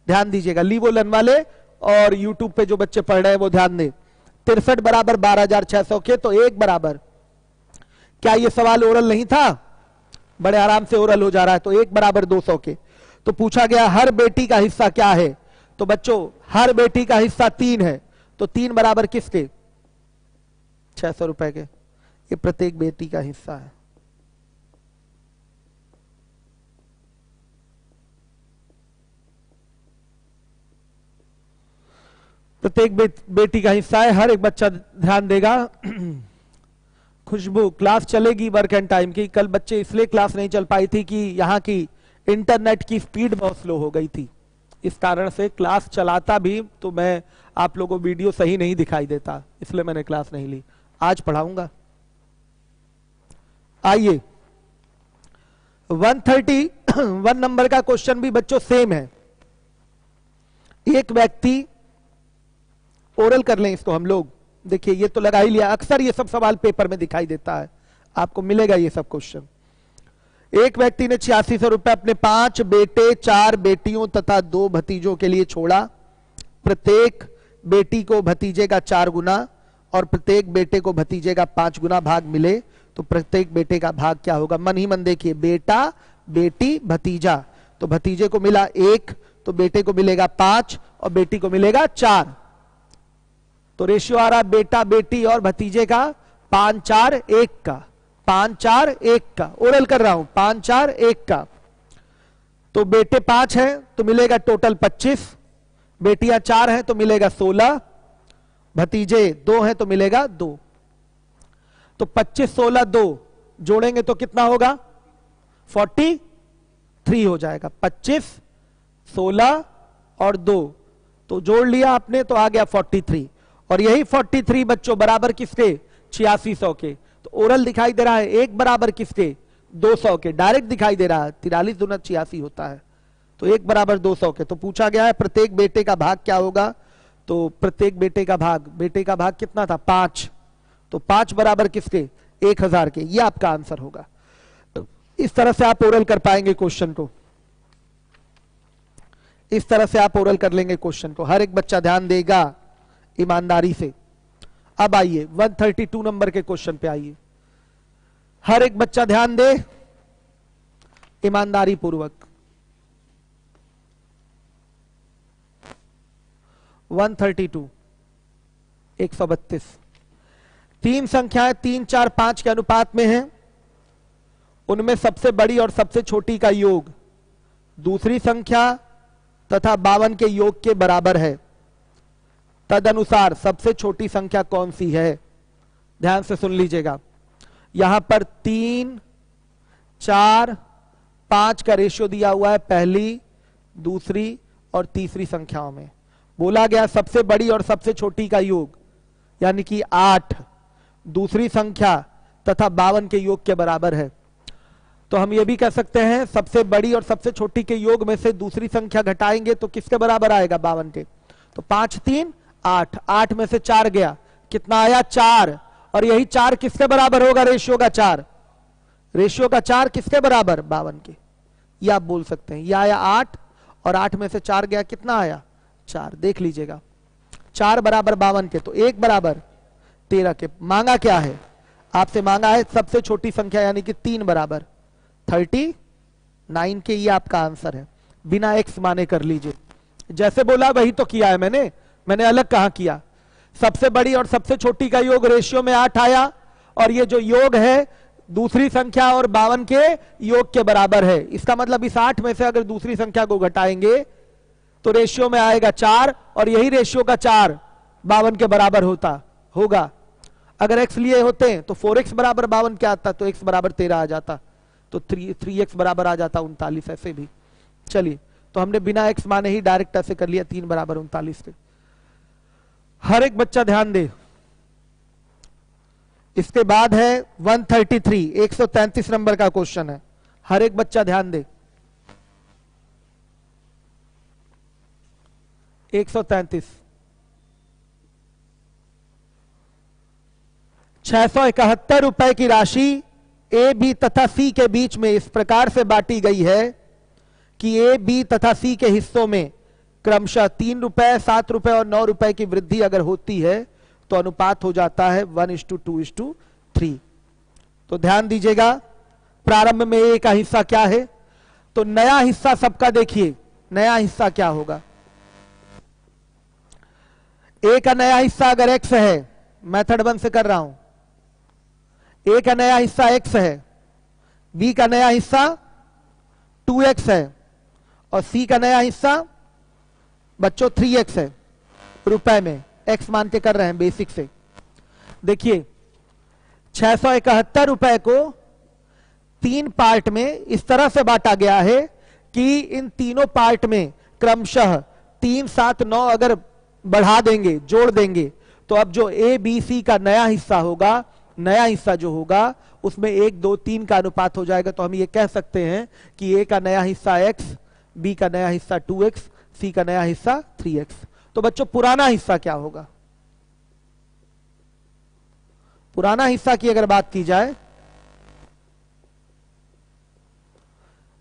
ध्यान दीजिएगा, लीवोलन वाले और यूट्यूब पे जो बच्चे पढ़ रहे हैं वो ध्यान दें। 63 बराबर 12,600 के, तो 1 बराबर, क्या ये सवाल ओरल नहीं था, बड़े आराम से ओरल हो जा रहा है। तो 1 बराबर 200 के। तो पूछा गया हर बेटी का हिस्सा क्या है, तो बच्चों हर बेटी का हिस्सा 3 है, तो 3 बराबर किसके, 600 रुपए के। ये प्रत्येक बेटी का हिस्सा है। प्रत्येक बेटी का हिस्सा है, हर एक बच्चा ध्यान देगा। खुशबू, क्लास चलेगी वर्क एंड टाइम की। कल बच्चे इसलिए क्लास नहीं चल पाई थी कि यहाँ की इंटरनेट की स्पीड बहुत स्लो हो गई थी, इस कारण से क्लास चलाता भी तो मैं आप लोगों को वीडियो सही नहीं दिखाई देता, इसलिए मैंने क्लास नहीं ली। आज पढ़ाऊंगा। आइए 131 नंबर का क्वेश्चन भी बच्चों सेम है। एक व्यक्ति, ओरल कर लें इसको हम लोग, देखिए ये तो लगा ही लिया, अक्सर ये सब सवाल पेपर में दिखाई देता है, आपको मिलेगा ये सब क्वेश्चन। एक व्यक्ति ने 8600 रुपए अपने 5 बेटे, 4 बेटियों तथा 2 भतीजों के लिए छोड़ा। प्रत्येक बेटी को भतीजे का 4 गुना और प्रत्येक बेटे को भतीजे का 5 गुना भाग मिले, तो प्रत्येक बेटे का भाग क्या होगा। मन ही मन देखिए, बेटा, बेटी, भतीजा, तो भतीजे को मिला 1 तो बेटे को मिलेगा 5 और बेटी को मिलेगा 4। तो रेशियो आ रहा बेटा, बेटी और भतीजे का 5-4-1 का, 5-4-1 का। ओरल कर रहा हूं, 5-4-1 का। तो बेटे 5 हैं तो मिलेगा टोटल 25, बेटियां 4 हैं तो मिलेगा 16, भतीजे 2 हैं तो मिलेगा 2। तो 25 16 2 जोड़ेंगे तो कितना होगा? 43 हो जाएगा। 25 16 और 2 तो जोड़ लिया आपने तो आ गया 43। और यही 43 बच्चों बराबर किसके? 8600 के। तो ओरल दिखाई दे रहा है 1 बराबर किसके? 200 के। डायरेक्ट दिखाई दे रहा है 43 दूना 86 होता है, तो 1 बराबर 200 के। तो पूछा गया है प्रत्येक बेटे का भाग क्या होगा? तो प्रत्येक बेटे का भाग कितना था? 5। तो 5 बराबर किसके? 1000 के। ये आपका आंसर होगा। इस तरह से आप ओरल कर पाएंगे क्वेश्चन को, इस तरह से आप ओरल कर लेंगे क्वेश्चन को। हर एक बच्चा ध्यान देगा ईमानदारी से। अब आइए 132 नंबर के क्वेश्चन पे आइए। हर एक बच्चा ध्यान दे ईमानदारी पूर्वक। 132 132 तीन संख्याएं 3 4 5 के अनुपात में हैं। उनमें सबसे बड़ी और सबसे छोटी का योग दूसरी संख्या तथा 52 के योग के बराबर है। तदनुसार सबसे छोटी संख्या कौन सी है? ध्यान से सुन लीजिएगा। यहां पर 3 4 5 का रेशियो दिया हुआ है पहली, दूसरी और तीसरी संख्याओं में। बोला गया सबसे बड़ी और सबसे छोटी का योग यानी कि 8 दूसरी संख्या तथा 52 के योग के बराबर है। तो हम ये भी कह सकते हैं सबसे बड़ी और सबसे छोटी के योग में से दूसरी संख्या घटाएंगे तो किसके बराबर आएगा? 52 के। तो 5 3 8, 8 में से 4 गया, कितना आया? 4। और यही 4 किसके बराबर होगा? रेशियो का 4। रेशियो का 4 किसके बराबर? 52 के। ये आप बोल सकते हैं। ये आया 8 और 8 में से 4 गया, कितना आया? 4। देख लीजिएगा 4 बराबर 52 के, तो 1 बराबर 13 के। मांगा क्या है? आपसे मांगा है सबसे छोटी संख्या यानी कि 3 बराबर 39 के। ये आपका आंसर है। बिना एक्स माने कर लीजिए। जैसे बोला वही तो किया है मैंने अलग कहां किया। सबसे बड़ी और सबसे छोटी का योग रेशियो में 8 आया और ये जो योग है दूसरी संख्या और 52 के योग के बराबर है। इसका मतलब इस 8 में से अगर दूसरी संख्या को घटाएंगे तो रेशियो में आएगा 4 और यही रेशियो का 4 52 के बराबर होगा। अगर x लिए होते तो 4x बराबर 52 क्या आता? तो x बराबर 13 आ जाता, तो 3x बराबर आ जाता 39। ऐसे भी चलिए, तो हमने बिना x माने ही डायरेक्ट ऐसे कर लिया 3 बराबर 39 के। हर एक बच्चा ध्यान दे। इसके बाद है 133 133 नंबर का क्वेश्चन है। हर एक बच्चा ध्यान दे। 133 671 रुपए की राशि ए बी तथा सी के बीच में इस प्रकार से बांटी गई है कि ए बी तथा सी के हिस्सों में क्रमशः 3 रुपए 7 रुपए और 9 रुपए की वृद्धि अगर होती है तो अनुपात हो जाता है 1:2:3। तो ध्यान दीजिएगा प्रारंभ में ए का हिस्सा क्या है? तो नया हिस्सा सबका देखिए, नया हिस्सा क्या होगा? ए का नया हिस्सा अगर x है, मेथड 1 से कर रहा हूं, ए का नया हिस्सा x है, बी का नया हिस्सा 2x है और सी का नया हिस्सा बच्चों 3x है। रुपए में x मान के कर रहे हैं बेसिक से। देखिए 671 रुपए को 3 पार्ट में इस तरह से बांटा गया है कि इन तीनों पार्ट में क्रमशः 3 7 9 अगर बढ़ा देंगे, जोड़ देंगे, तो अब जो ए बी सी का नया हिस्सा होगा, नया हिस्सा जो होगा उसमें 1 2 3 का अनुपात हो जाएगा। तो हम ये कह सकते हैं कि ए का नया हिस्सा x, बी का नया हिस्सा 2x, सी का नया हिस्सा 3x। तो बच्चों पुराना हिस्सा क्या होगा? पुराना हिस्सा की अगर बात की जाए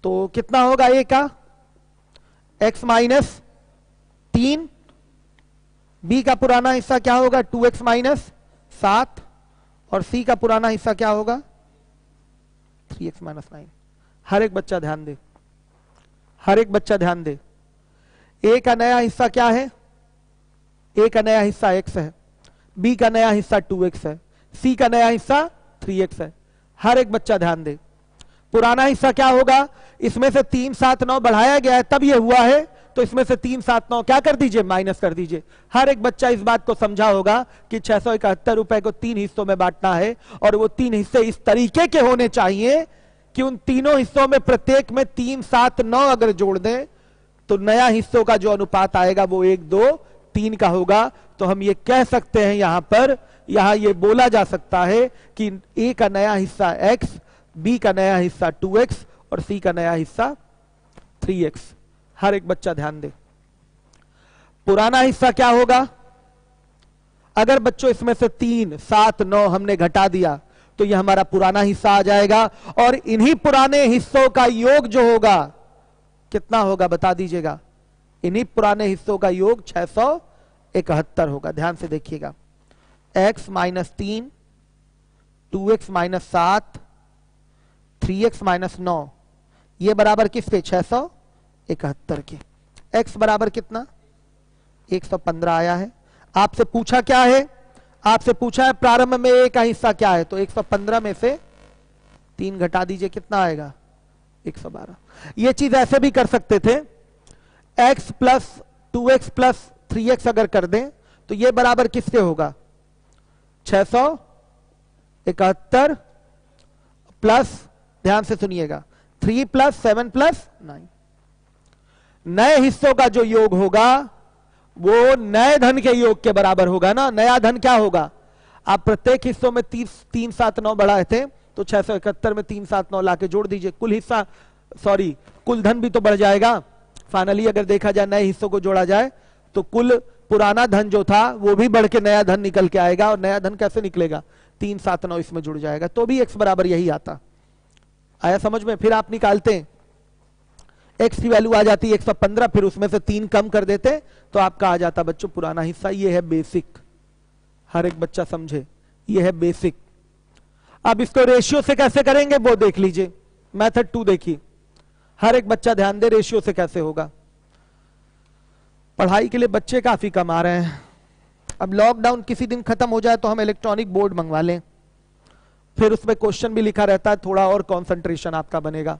तो कितना होगा? ए का x माइनस 3, बी का पुराना हिस्सा क्या होगा? 2x माइनस 7 और सी का पुराना हिस्सा क्या होगा? 3x minus 9। हर एक बच्चा ध्यान दे, हर एक बच्चा ध्यान दे। ए का नया हिस्सा क्या है? ए का नया हिस्सा x है, बी का नया हिस्सा 2x है, सी का नया हिस्सा 3x है। हर एक बच्चा ध्यान दे। पुराना हिस्सा क्या होगा, इसमें से 3, 7, 9 बढ़ाया गया है तब ये हुआ है, तो इसमें से 3, 7, 9 क्या कर दीजिए, माइनस कर दीजिए। हर एक बच्चा इस बात को समझा होगा कि 671 रुपए को 3 हिस्सों में बांटना है, और वो 3 हिस्से इस तरीके के होने चाहिए कि उन तीनों हिस्सों में प्रत्येक में 3, 7, 9 अगर जोड़ दें तो नया हिस्सों का जो अनुपात आएगा वो 1, 2, 3 का होगा। तो हम ये कह सकते हैं यहां पर, यहां ये बोला जा सकता है कि ए का नया हिस्सा x, बी का नया हिस्सा 2x और सी का नया हिस्सा 3x। हर एक बच्चा ध्यान दे। पुराना हिस्सा क्या होगा, अगर बच्चों इसमें से 3, 7, 9 हमने घटा दिया तो यह हमारा पुराना हिस्सा आ जाएगा, और इन्हीं पुराने हिस्सों का योग जो होगा कितना होगा बता दीजिएगा, इन्हीं पुराने हिस्सों का योग 671 होगा। ध्यान से देखिएगा, x minus 3, 2x minus 7, 3x minus 9, ये बराबर किसके, 671 के। x बराबर कितना, 115 आया है। आपसे पूछा क्या है, आपसे पूछा है प्रारंभ में a का हिस्सा क्या है, तो 115 में से 3 घटा दीजिए, कितना आएगा, 112। ये चीज ऐसे भी कर सकते थे, x plus 2x plus 3x अगर कर दें तो ये बराबर किसके होगा, 671 प्लस, ध्यान से सुनिएगा, 3 प्लस 7 प्लस 9। नए हिस्सों का जो योग होगा वो नए धन के योग के बराबर होगा ना। नया धन क्या होगा, आप प्रत्येक हिस्सों में 3, 7, 9 बढ़ाए थे, तो 671 में 3, 7, 9 लाके जोड़ दीजिए, कुल हिस्सा, सॉरी कुल धन भी तो बढ़ जाएगा। फाइनली अगर देखा जाए नए हिस्सों को जोड़ा जाए तो कुल पुराना धन जो था वो भी बढ़ के नया धन निकल के आएगा, और नया धन कैसे निकलेगा, 3, 7, 9 इसमें जुड़ जाएगा, तो भी x बराबर यही आता। आया समझ में। फिर आप निकालते हैं, x की वैल्यू आ जाती है 115, फिर उसमें से 3 कम कर देते तो आपका आ जाता बच्चों पुराना हिस्सा। ये है बेसिक, हर एक बच्चा समझे, ये है बेसिक। अब इसको रेशियो से कैसे करेंगे वो देख लीजिए, मेथड 2 देखिए, हर एक बच्चा ध्यान दे रेशियो से कैसे होगा। पढ़ाई के लिए बच्चे काफी कम आ रहे हैं, अब लॉकडाउन किसी दिन खत्म हो जाए तो हम इलेक्ट्रॉनिक बोर्ड मंगवा लें, फिर उसमें क्वेश्चन भी लिखा रहता है, थोड़ा और कंसंट्रेशन आपका बनेगा।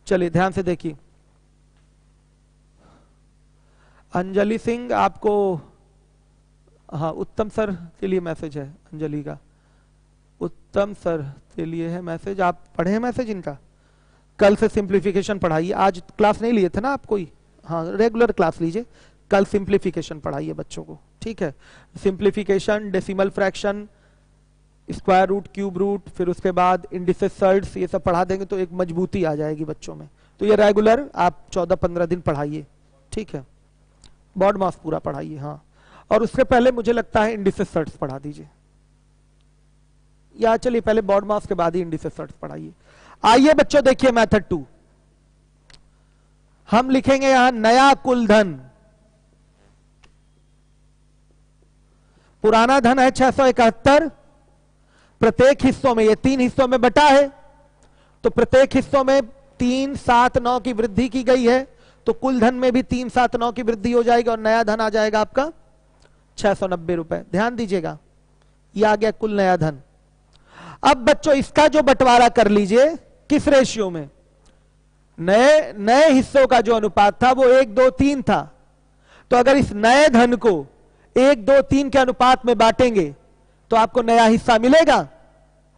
चलिए ध्यान से देखिए, अंजलि सिंह आपको, हाँ उत्तम सर के लिए मैसेज है, अंजलि का उत्तम सर के लिए है मैसेज, आप पढ़े हैं मैसेज इनका। कल से सिंप्लीफिकेशन पढ़ाइए, आज क्लास नहीं लिए थे ना आप कोई, हाँ रेगुलर क्लास लीजिए, कल सिंप्लीफिकेशन पढ़ाइए बच्चों को, ठीक है। Simplification, decimal fraction, square root, cube root, फिर उसके बाद इंडिसेस, ये सब पढ़ा देंगे तो एक मजबूती आ जाएगी बच्चों में। तो ये रेगुलर आप 14-15 दिन पढ़ाइए, ठीक है। बॉड मास पूरा पढ़ाइए, हाँ। और उसके पहले मुझे लगता है इंडिसेस पढ़ा दीजिए, या चलिए पहले बॉड मास के बाद ही इंडिसेस पढ़ाइए। आइए बच्चों देखिए मेथड 2, हम लिखेंगे यहां नया कुल धन। पुराना धन है 671, प्रत्येक हिस्सों में, ये 3 हिस्सों में बटा है, तो प्रत्येक हिस्सों में 3, 7, 9 की वृद्धि की गई है, तो कुल धन में भी 3, 7, 9 की वृद्धि हो जाएगी, और नया धन आ जाएगा आपका 690 रुपए। ध्यान दीजिएगा, ये आ गया कुल नया धन। अब बच्चों इसका जो बंटवारा कर लीजिए, किस रेशियो में, नए हिस्सों का जो अनुपात था वो 1, 2, 3 था, तो अगर इस नए धन को 1, 2, 3 के अनुपात में बांटेंगे तो आपको नया हिस्सा मिलेगा।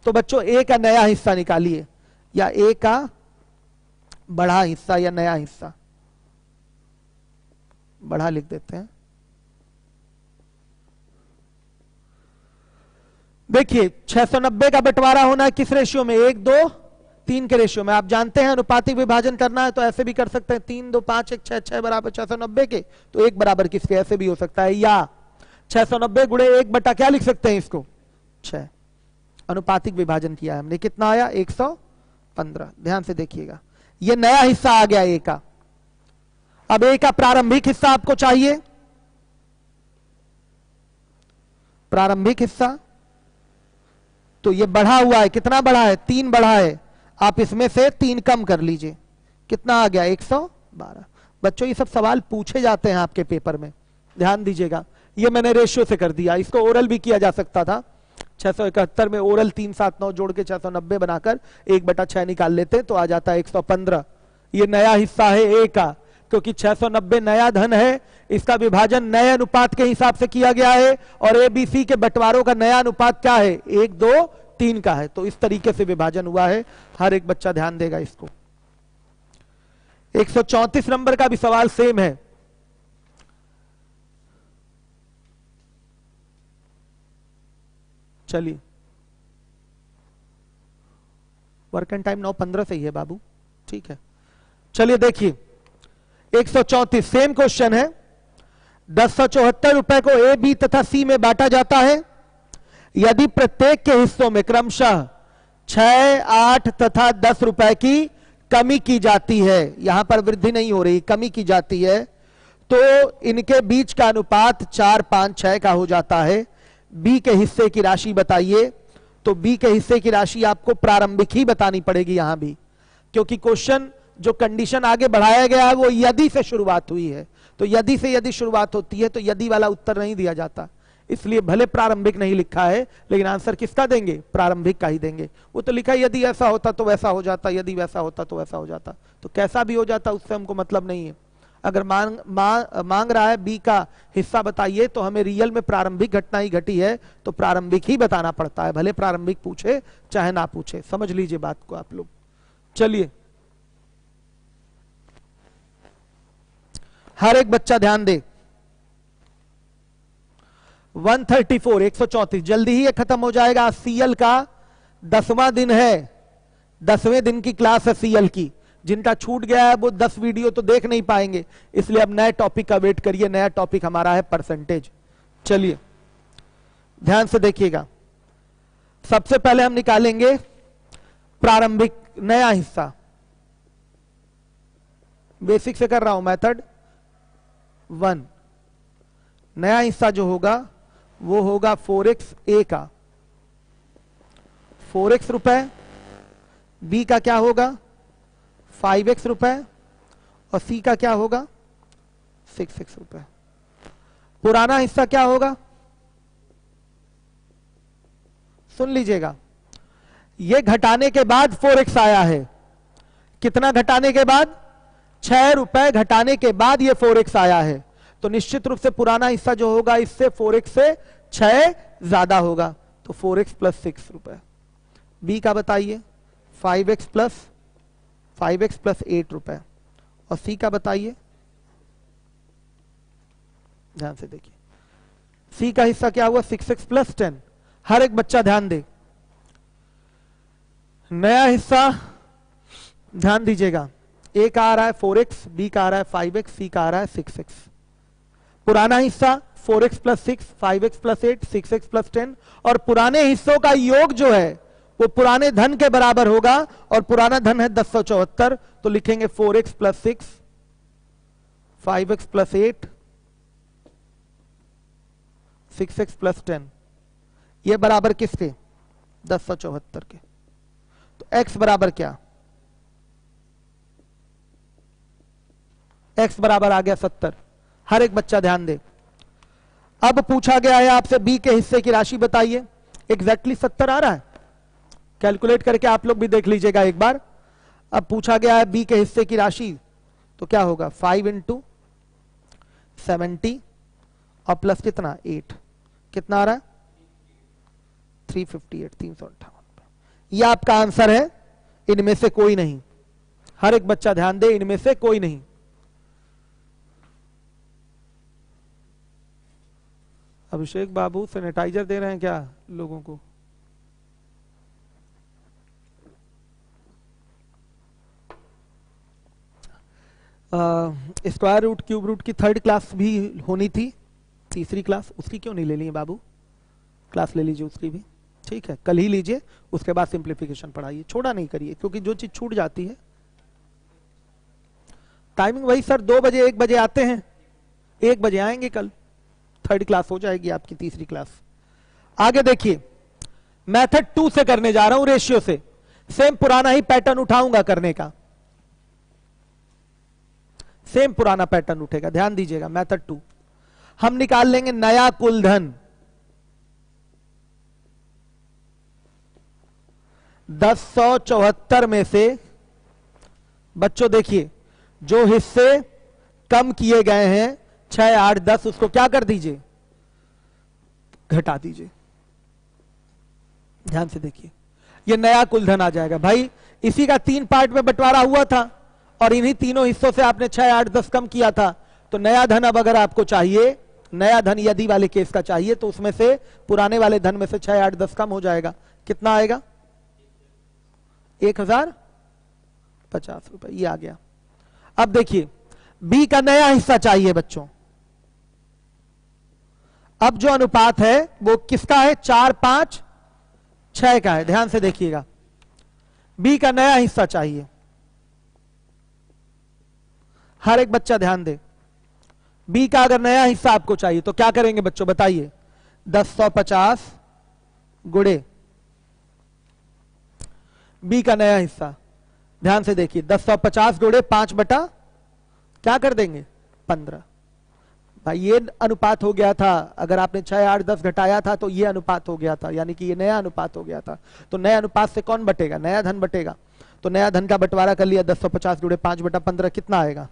तो बच्चों ए का नया हिस्सा निकालिए, या ए का बढ़ा हिस्सा या नया हिस्सा, बढ़ा लिख देते हैं। देखिए 690 का बंटवारा होना है किस रेशियो में, 1, 2, 3 के रेशियो में। आप जानते हैं अनुपातिक विभाजन करना है तो ऐसे भी कर सकते हैं, 3, 2, 5, 1, 6, 6 बराबर 690 के, तो 1 बराबर किसके, ऐसे भी हो सकता है, या 690 गुणे 1 बटा क्या लिख सकते हैं इसको, 6। अनुपातिक विभाजन किया है हमने, कितना आया, 115। ध्यान से देखिएगा, ये नया हिस्सा आ गया ए का। अब ए का प्रारंभिक हिस्सा आपको चाहिए, प्रारंभिक हिस्सा, तो ये बढ़ा हुआ है, कितना बढ़ा है, 3 बढ़ा है, आप इसमें से 3 कम कर लीजिए, कितना आ गया, 112। बच्चों ये सब सवाल पूछे जाते हैं आपके पेपर में, ध्यान दीजिएगा। ये मैंने रेशियो से कर दिया, इसको ओरल भी किया जा सकता था, 671 में ओरल 379 जोड़ के 690 बनाकर 1/6 निकाल लेते हैं तो आ जाता है 115। ये नया हिस्सा है ए का, क्योंकि 690 नया धन है, इसका विभाजन नए अनुपात के हिसाब से किया गया है और ए बी सी के बंटवारों का नया अनुपात क्या है, 1 2 3 का है। तो इस तरीके से विभाजन हुआ है, हर एक बच्चा ध्यान देगा इसको। 134 नंबर का भी सवाल सेम है। चलिए, वर्क एंड टाइम 9:15 से ही है बाबू, ठीक है। चलिए देखिए 134 सेम क्वेश्चन है। 1074 रुपए को ए बी तथा सी में बांटा जाता है। यदि प्रत्येक के हिस्सों में क्रमशः 6 8 तथा 10 रुपए की कमी की जाती है, यहां पर वृद्धि नहीं हो रही, कमी की जाती है, तो इनके बीच का अनुपात 4 5 6 का हो जाता है। बी के हिस्से की राशि बताइए। तो बी के हिस्से की राशि आपको प्रारंभिक ही बतानी पड़ेगी यहां भी, क्योंकि क्वेश्चन जो कंडीशन आगे बढ़ाया गया है वो यदि से शुरुआत हुई है। तो यदि से यदि शुरुआत होती है तो यदि वाला उत्तर नहीं दिया जाता, इसलिए भले प्रारंभिक नहीं लिखा है लेकिन आंसर किसका देंगे, प्रारंभिक का ही देंगे। वो तो लिखा है यदि ऐसा होता तो वैसा हो जाता, यदि वैसा होता तो वैसा हो जाता, तो कैसा भी हो जाता उससे हमको मतलब नहीं है। अगर मांग रहा है बी का हिस्सा बताइए तो हमें रियल में प्रारंभिक घटना ही घटी है तो प्रारंभिक ही बताना पड़ता है, भले प्रारंभिक पूछे चाहे ना पूछे। समझ लीजिए बात को आप लोग। चलिए हर एक बच्चा ध्यान दे। 134 134 जल्दी ही ये खत्म हो जाएगा। सीएल का 10वां दिन है, 10वें दिन की क्लास है सीएल की। जिनका छूट गया है वो 10 वीडियो तो देख नहीं पाएंगे, इसलिए अब नए टॉपिक का वेट करिए। नया टॉपिक हमारा है परसेंटेज। चलिए ध्यान से देखिएगा। सबसे पहले हम निकालेंगे प्रारंभिक नया हिस्सा। बेसिक से कर रहा हूं मेथड 1। नया हिस्सा जो होगा वो होगा 4x ए का 4x रुपए, बी का क्या होगा 5x रुपए और सी का क्या होगा 6x रुपए। पुराना हिस्सा क्या होगा, सुन लीजिएगा, ये घटाने के बाद 4x आया है। कितना घटाने के बाद, 6 रुपए घटाने के बाद ये 4x आया है। तो निश्चित रूप से पुराना हिस्सा जो होगा इससे 4x से 6 ज्यादा होगा, तो 4x प्लस 6 रुपए। बी का बताइए 5x प्लस 8 रुपए और सी का बताइए, ध्यान से देखिए। सी का हिस्सा क्या हुआ 6x प्लस 10। हर एक बच्चा ध्यान दे। नया हिस्सा ध्यान दीजिएगा, ए का आ रहा है 4x, बी का आ रहा है 5x, सी का आ रहा है 6x। पुराना हिस्सा 4x plus 6, 5x plus 8, 6x plus 10 और पुराने हिस्सों का योग जो है वो पुराने धन के बराबर होगा और पुराना धन है 1074। तो लिखेंगे 4x plus 6, 5x plus 8, 6x plus 10, ये बराबर किसके 1074 के। तो x बराबर क्या, x बराबर आ गया 70। हर एक बच्चा ध्यान दे। अब पूछा गया है आपसे बी के हिस्से की राशि बताइए। एग्जैक्टली 70 आ रहा है, कैलकुलेट करके आप लोग भी देख लीजिएगा एक बार। अब पूछा गया है बी के हिस्से की राशि, तो क्या होगा 5 इंटू 70 और प्लस कितना 8, कितना आ रहा है 358, 358। यह आपका आंसर है, इनमें से कोई नहीं। हर एक बच्चा ध्यान दे, इनमें से कोई नहीं। अभिषेक बाबू सैनिटाइजर दे रहे हैं क्या लोगों को? स्क्वायर रूट क्यूब रूट की 3rd क्लास भी होनी थी, तीसरी क्लास, उसकी क्यों नहीं ले ली बाबू? क्लास ले लीजिए उसकी भी, ठीक है, कल ही लीजिए, उसके बाद सिंप्लीफिकेशन पढ़ाइए, छोड़ा नहीं करिए, क्योंकि जो चीज छूट जाती है। टाइमिंग वही सर, 2 बजे 1 बजे आते हैं, 1 बजे आएंगे कल, 3rd क्लास हो जाएगी आपकी, तीसरी क्लास। आगे देखिए, मेथड 2 से करने जा रहा हूं, रेशियो से। सेम पुराना ही पैटर्न उठाऊंगा करने का, सेम पुराना पैटर्न उठेगा, ध्यान दीजिएगा। मेथड 2 हम निकाल लेंगे नया कुल धन। 1074 में से बच्चों देखिए जो हिस्से कम किए गए हैं 6, 8, 10 उसको क्या कर दीजिए, घटा दीजिए। ध्यान से देखिए ये नया कुलधन आ जाएगा। भाई इसी का 3 पार्ट में बंटवारा हुआ था और इन्हीं तीनों हिस्सों से आपने 6, 8, 10 कम किया था। तो नया धन अब अगर आपको चाहिए, नया धन यदि वाले केस का चाहिए, तो उसमें से पुराने वाले धन में से 6, 8, 10 कम हो जाएगा। कितना आएगा? 1050 रुपए, ये आ गया। अब देखिए बी का नया हिस्सा चाहिए बच्चों। अब जो अनुपात है वो किसका है? 4, 5, 6 का है। ध्यान से देखिएगा, बी का नया हिस्सा चाहिए। हर एक बच्चा ध्यान दे, बी का अगर नया हिस्सा आपको चाहिए तो क्या करेंगे बच्चों बताइए? 1050 गुणे बी का नया हिस्सा। ध्यान से देखिए 1050 गुणे 5 बटा क्या कर देंगे? 15। भाई ये अनुपात हो गया था, अगर आपने 6, 8, 10 घटाया था तो ये अनुपात हो गया था, यानी कि ये नया अनुपात हो गया था। तो नया अनुपात से कौन बटेगा? नया धन बटेगा। तो नया धन का बंटवारा कर लिया, 1050 गुणे 5 बटा 15 कितना आएगा?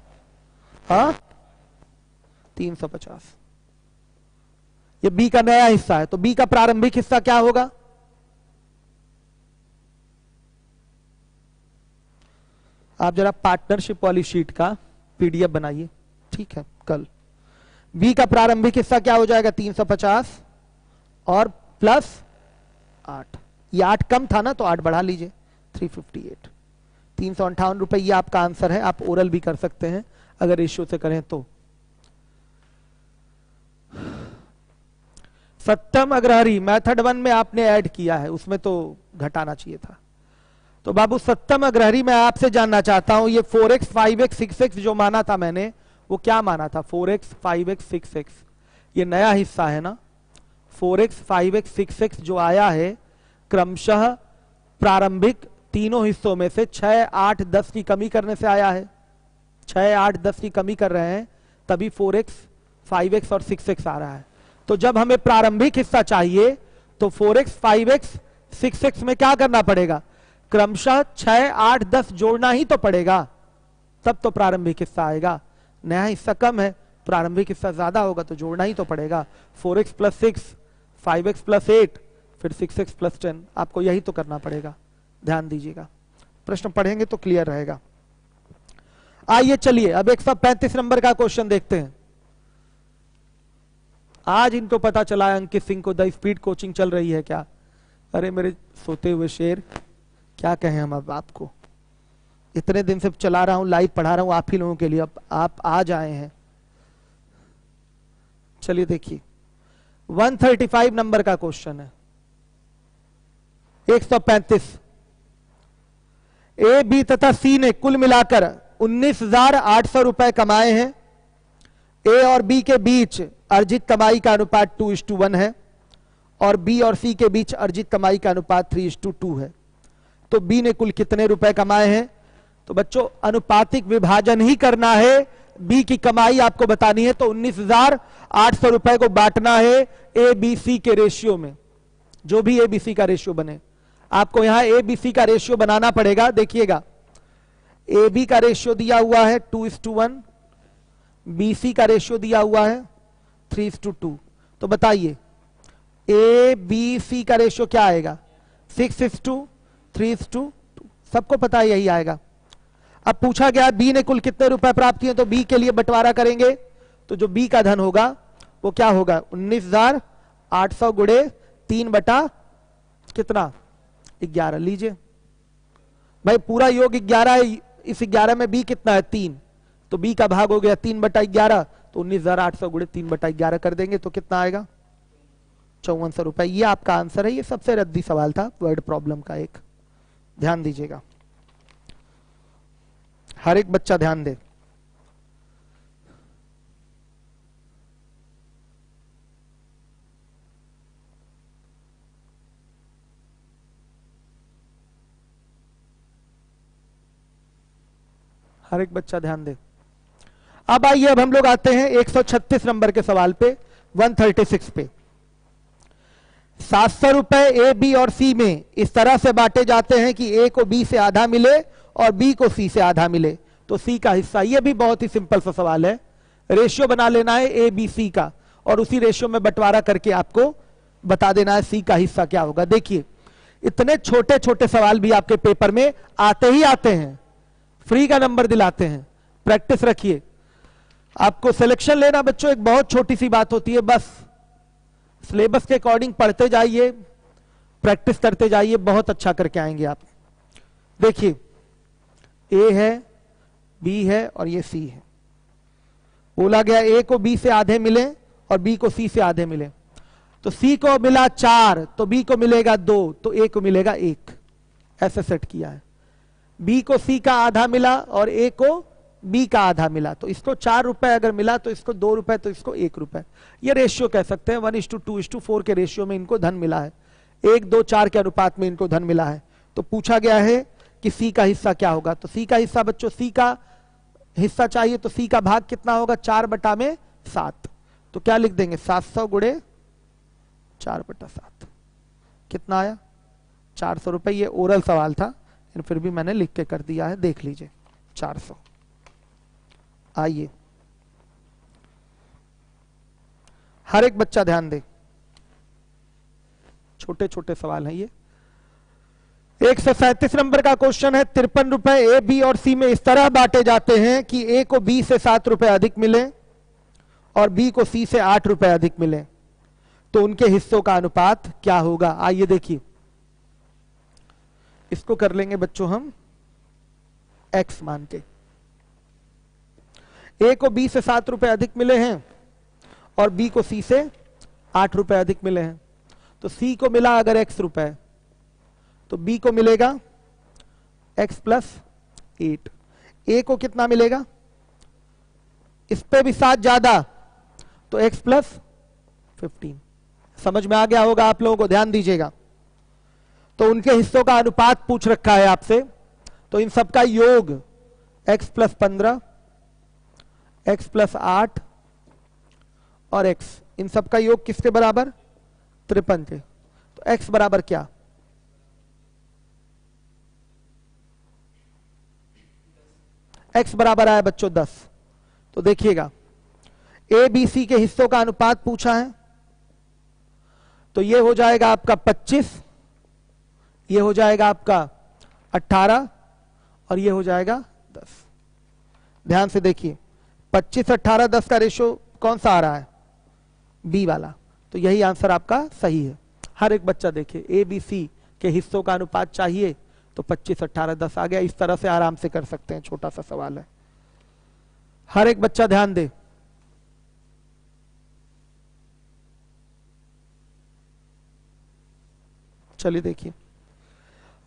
हाँ 350। ये बी का नया हिस्सा है। तो बी का प्रारंभिक हिस्सा क्या होगा? आप जरा पार्टनरशिप वाली शीट का पीडीएफ बनाइए, ठीक है कल। बी का प्रारंभिक हिस्सा क्या हो जाएगा? 350 और प्लस 8। ये 8 कम था ना तो 8 बढ़ा लीजिए, 358। 358 रुपए ये आपका आंसर है। आप ओरल भी कर सकते हैं अगर रेशियो से करें तो। सप्तम अग्रहरी मेथड 1 में आपने ऐड किया है, उसमें तो घटाना चाहिए था। तो बाबू सप्तम अग्रहरी मैं आपसे जानना चाहता हूं, ये 4x 5x 6x जो माना था मैंने, वो क्या माना था? 4x 5x 6x ये नया हिस्सा है ना। 4x 5x 6x जो आया है क्रमशः प्रारंभिक तीनों हिस्सों में से 6, 8, 10 की कमी करने से आया है। 6, 8, 10 की कमी कर रहे हैं तभी 4x 5x और 6x आ रहा है। तो जब हमें प्रारंभिक हिस्सा चाहिए तो 4x 5x 6x में क्या करना पड़ेगा? क्रमशः 6, 8, 10 जोड़ना ही तो पड़ेगा, तब तो प्रारंभिक हिस्सा आएगा। नया हिस्सा कम है, प्रारंभिक हिस्सा ज्यादा होगा तो जोड़ना ही तो पड़ेगा। 4x + 6, 5x + 8, फिर 6x + 10, आपको यही तो करना पड़ेगा। ध्यान दीजिएगा, प्रश्न पढ़ेंगे तो क्लियर रहेगा। आइए चलिए अब 135 नंबर का क्वेश्चन देखते हैं। आज इनको पता चला है अंकित सिंह को द स्पीड कोचिंग चल रही है क्या? अरे मेरे सोते हुए शेर, क्या कहें हम अब आपको। इतने दिन से चला रहा हूं, लाइव पढ़ा रहा हूं आप ही लोगों के लिए, अब आप आज आए हैं। चलिए देखिए 135 नंबर का क्वेश्चन है। 135 ए, बी तथा सी ने कुल मिलाकर 19,800 रुपए कमाए हैं। ए और बी के बीच अर्जित कमाई का अनुपात 2:1 है और बी और सी के बीच अर्जित कमाई का अनुपात 3:2 है। तो बी ने कुल कितने रुपए कमाए हैं? तो बच्चों अनुपातिक विभाजन ही करना है, बी की कमाई आपको बतानी है। तो 19,800 रुपए को बांटना है ए बी सी के रेशियो में, जो भी ए बी सी का रेशियो बने। आपको यहां ए बी सी का रेशियो बनाना पड़ेगा। देखिएगा ए बी का रेशियो दिया हुआ है 2:1, बी सी का रेशियो दिया हुआ है 3:2। तो बताइए ए बी सी का रेशियो क्या आएगा? 6:2, 3:2, सबको पता है यही आएगा। अब पूछा गया बी ने कुल कितने रुपए प्राप्त किए, तो बी के लिए बंटवारा करेंगे तो जो बी का धन होगा वो क्या होगा? 19,800 गुणे 3 बटा कितना? 11। लीजिए भाई पूरा योग 11 है, इस 11 में बी कितना है? 3, तो बी का भाग हो गया 3 बटा 11, तो 19,800 गुणे 3 बटा 11 कर देंगे तो कितना आएगा? 5400 रुपए। ये आपका आंसर है। ये सबसे रद्दी सवाल था वर्ड प्रॉब्लम का एक, ध्यान दीजिएगा, हर एक बच्चा ध्यान दे। हर एक बच्चा ध्यान दे। अब आइए अब हम लोग आते हैं 136 नंबर के सवाल पे, 136 पे। 700 रुपए ए, बी और सी में इस तरह से बांटे जाते हैं कि ए को बी से आधा मिले और बी को सी से आधा मिले, तो सी का हिस्सा। ये भी बहुत ही सिंपल सा सवाल है, रेशियो बना लेना है ए बी सी का और उसी रेशियो में बंटवारा करके आपको बता देना है सी का हिस्सा क्या होगा। देखिए इतने छोटे छोटे सवाल भी आपके पेपर में आते ही आते हैं, फ्री का नंबर दिलाते हैं, प्रैक्टिस रखिए। आपको सिलेक्शन लेना बच्चों एक बहुत छोटी सी बात होती है, बस सिलेबस के अकॉर्डिंग पढ़ते जाइए, प्रैक्टिस करते जाइए, बहुत अच्छा करके आएंगे आप। देखिए ए है, बी है और ये सी है। बोला गया ए को बी से आधे मिले और बी को सी से आधे मिले, तो सी को मिला 4 तो बी को मिलेगा 2 तो ए को मिलेगा 1, ऐसे सेट किया है। बी को सी का आधा मिला और ए को बी का आधा मिला, तो इसको 4 रुपए अगर मिला तो इसको 2 रुपए, तो इसको 1 रुपए। ये रेशियो कह सकते हैं 1:2:4 के रेशियो में इनको धन मिला है, 1, 2, 4 के अनुपात में इनको धन मिला है। तो पूछा गया है कि सी का हिस्सा क्या होगा, तो सी का हिस्सा बच्चों, सी का हिस्सा चाहिए तो सी का भाग कितना होगा, 4/7। तो क्या लिख देंगे, 700 गुणे 4/7 कितना आया, 400 रुपए। ये ओरल सवाल था फिर भी मैंने लिख के कर दिया है, देख लीजिए 400। आइए हर एक बच्चा ध्यान दे, छोटे छोटे सवाल हैं ये। 137 नंबर का क्वेश्चन है, 53 रुपए ए, बी और सी में इस तरह बांटे जाते हैं कि ए को बी से 7 रुपए अधिक मिले और बी को सी से 8 रुपए अधिक मिले, तो उनके हिस्सों का अनुपात क्या होगा। आइए देखिए, इसको कर लेंगे बच्चों हम x मान के। ए को बी से 7 रुपए अधिक मिले हैं और बी को सी से 8 रुपए अधिक मिले हैं, तो सी को मिला अगर x रुपए तो बी को मिलेगा x प्लस 8। ए को कितना मिलेगा, इस पे भी 7 ज्यादा तो x प्लस 15। समझ में आ गया होगा आप लोगों को, ध्यान दीजिएगा। तो उनके हिस्सों का अनुपात पूछ रखा है आपसे, तो इन सबका योग x प्लस 15, x प्लस 8 और x, इन सबका योग किसके बराबर, 53 के। तो x बराबर क्या, x बराबर आया बच्चों 10। तो देखिएगा ए बी सी के हिस्सों का अनुपात पूछा है, तो ये हो जाएगा आपका 25, ये हो जाएगा आपका 18 और ये हो जाएगा 10। ध्यान से देखिए 25, 18, 10 का रेशियो कौन सा आ रहा है, बी वाला, तो यही आंसर आपका सही है। हर एक बच्चा देखिए, ए बी सी के हिस्सों का अनुपात चाहिए तो 25, 18, 10 आ गया। इस तरह से आराम से कर सकते हैं, छोटा सा सवाल है। हर एक बच्चा ध्यान दे। चलिए देखिए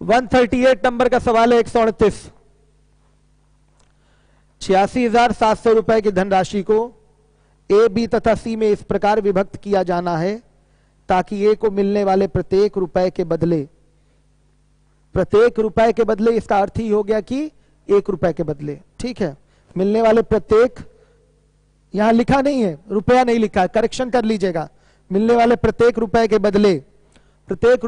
138 नंबर का सवाल है, 138। 86,700 रुपए की धनराशि को ए, बी तथा सी में इस प्रकार विभक्त किया जाना है ताकि ए को मिलने वाले प्रत्येक रुपए के बदले, प्रत्येक रुपए के बदले इसका अर्थ ही हो गया कि 1 रुपए के बदले, ठीक है। मिलने वाले प्रत्येक, यहां लिखा नहीं है, रुपया नहीं लिखा है, करेक्शन कर लीजिएगा। मिलने वाले प्रत्येक रुपए के बदले, प्रत्येक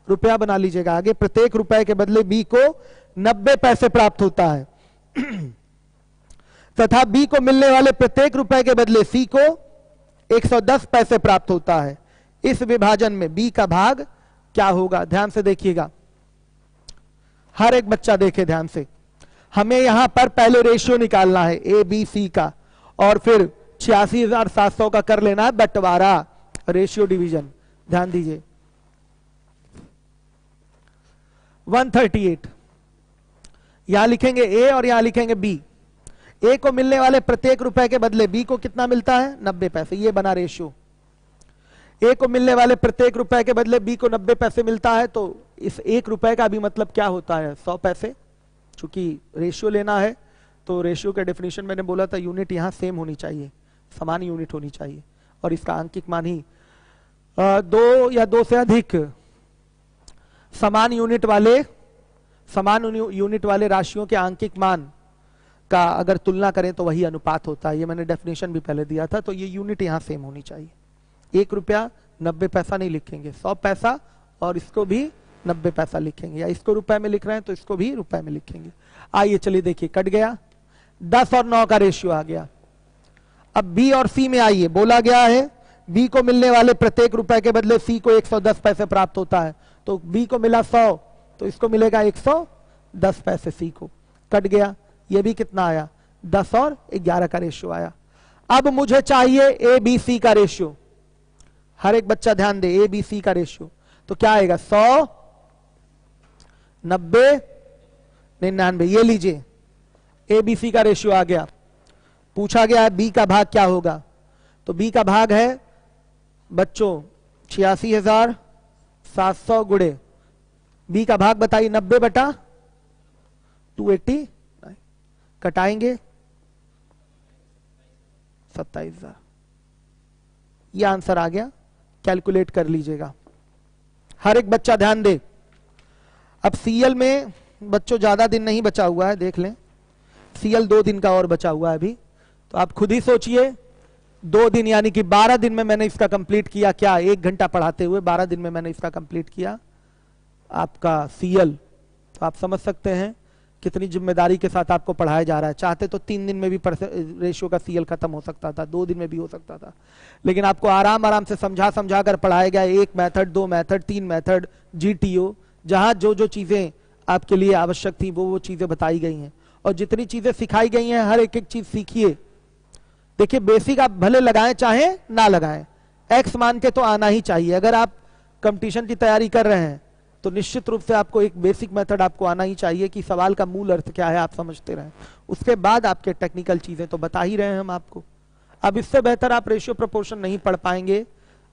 रुपया बना लीजिएगा आगे, प्रत्येक रुपए के बदले बी को 90 पैसे प्राप्त होता है तथा बी को मिलने वाले प्रत्येक रुपए के बदले सी को 110 पैसे प्राप्त होता है। इस विभाजन में बी का भाग क्या होगा, ध्यान से देखिएगा, हर एक बच्चा देखे ध्यान से। हमें यहां पर पहले रेशियो निकालना है ए बी सी का और फिर 86,700 का कर लेना है बंटवारा, रेशियो डिवीजन। ध्यान दीजिए 138, यहां लिखेंगे ए और यहां लिखेंगे बी। ए को मिलने वाले प्रत्येक रुपए के बदले बी को कितना मिलता है, 90 पैसे, ये बना रेशियो। ए को मिलने वाले प्रत्येक रुपए के बदले बी को 90 पैसे मिलता है, तो इस 1 रुपए का भी मतलब क्या होता है, 100 पैसे। चूंकि रेशियो लेना है तो रेशियो का डेफिनेशन मैंने बोला था, यूनिट यहां सेम होनी चाहिए, समान यूनिट होनी चाहिए, और इसका आंकिक मान ही 2 या 2 से अधिक समान यूनिट वाले राशियों के आंकिक मान का अगर तुलना करें तो वही अनुपात होता है। ये मैंने डेफिनेशन भी पहले दिया था, तो ये यूनिट यहां सेम होनी चाहिए। 1 रुपया 90 पैसा नहीं लिखेंगे, 100 पैसा, और इसको भी 90 पैसा लिखेंगे, या इसको रुपए में लिख रहे हैं तो इसको भी रुपए में लिखेंगे। आइए चलिए देखिए, कट गया, 10 और 9 का रेशियो आ गया। अब बी और सी में आइए, बोला गया है बी को मिलने वाले प्रत्येक रुपए के बदले सी को 110 पैसे प्राप्त होता है, तो बी को मिला 100, तो इसको मिलेगा 110 पैसे सी को। कट गया, ये भी कितना आया, 10 और 11 का रेशियो आया। अब मुझे चाहिए ए बी सी का रेशियो, हर एक बच्चा ध्यान दे, ए बी सी का रेशियो, तो क्या आएगा, 100, 90, 99, ये लीजिए ए बी सी का रेशियो आ गया। पूछा गया है बी का भाग क्या होगा, तो बी का भाग है बच्चों 86,700 गुणे, बी का भाग बताइए 90 बटा 280, कटाएंगे 27,000, ये आंसर आ गया, कैलकुलेट कर लीजिएगा। हर एक बच्चा ध्यान दे। अब सीएल में बच्चों ज्यादा दिन नहीं बचा हुआ है, देख लें, सीएल 2 दिन का और बचा हुआ है अभी, तो आप खुद ही सोचिए, 2 दिन यानी कि 12 दिन में मैंने इसका कंप्लीट किया, क्या 1 घंटा पढ़ाते हुए 12 दिन में मैंने इसका कंप्लीट किया आपका सीएल, तो आप समझ सकते हैं कितनी जिम्मेदारी के साथ आपको पढ़ाया जा रहा है। चाहते तो 3 दिन में भी रेशियो का सीएल खत्म हो सकता था, 2 दिन में भी हो सकता था, लेकिन आपको आराम आराम से समझा कर पढ़ाया गया, 1 मेथड, 2 मेथड, 3 मेथड, जीटीओ, जहां जो जो चीजें आपके लिए आवश्यक थी वो चीजें बताई गई हैं, और जितनी चीजें सिखाई गई हैं हर एक चीज सीखिए। देखिए बेसिक आप भले लगाएं चाहे ना लगाएं, एक्स मान के तो आना ही चाहिए। अगर आप कंपटीशन की तैयारी कर रहे हैं तो निश्चित रूप से आपको एक बेसिक मेथड आपको आना ही चाहिए कि सवाल का मूल अर्थ क्या है आप समझते रहें, उसके बाद आपके टेक्निकल चीजें तो बता ही रहे हैं हम आपको। अब इससे बेहतर आप रेशियो प्रोपोर्शन नहीं पढ़ पाएंगे,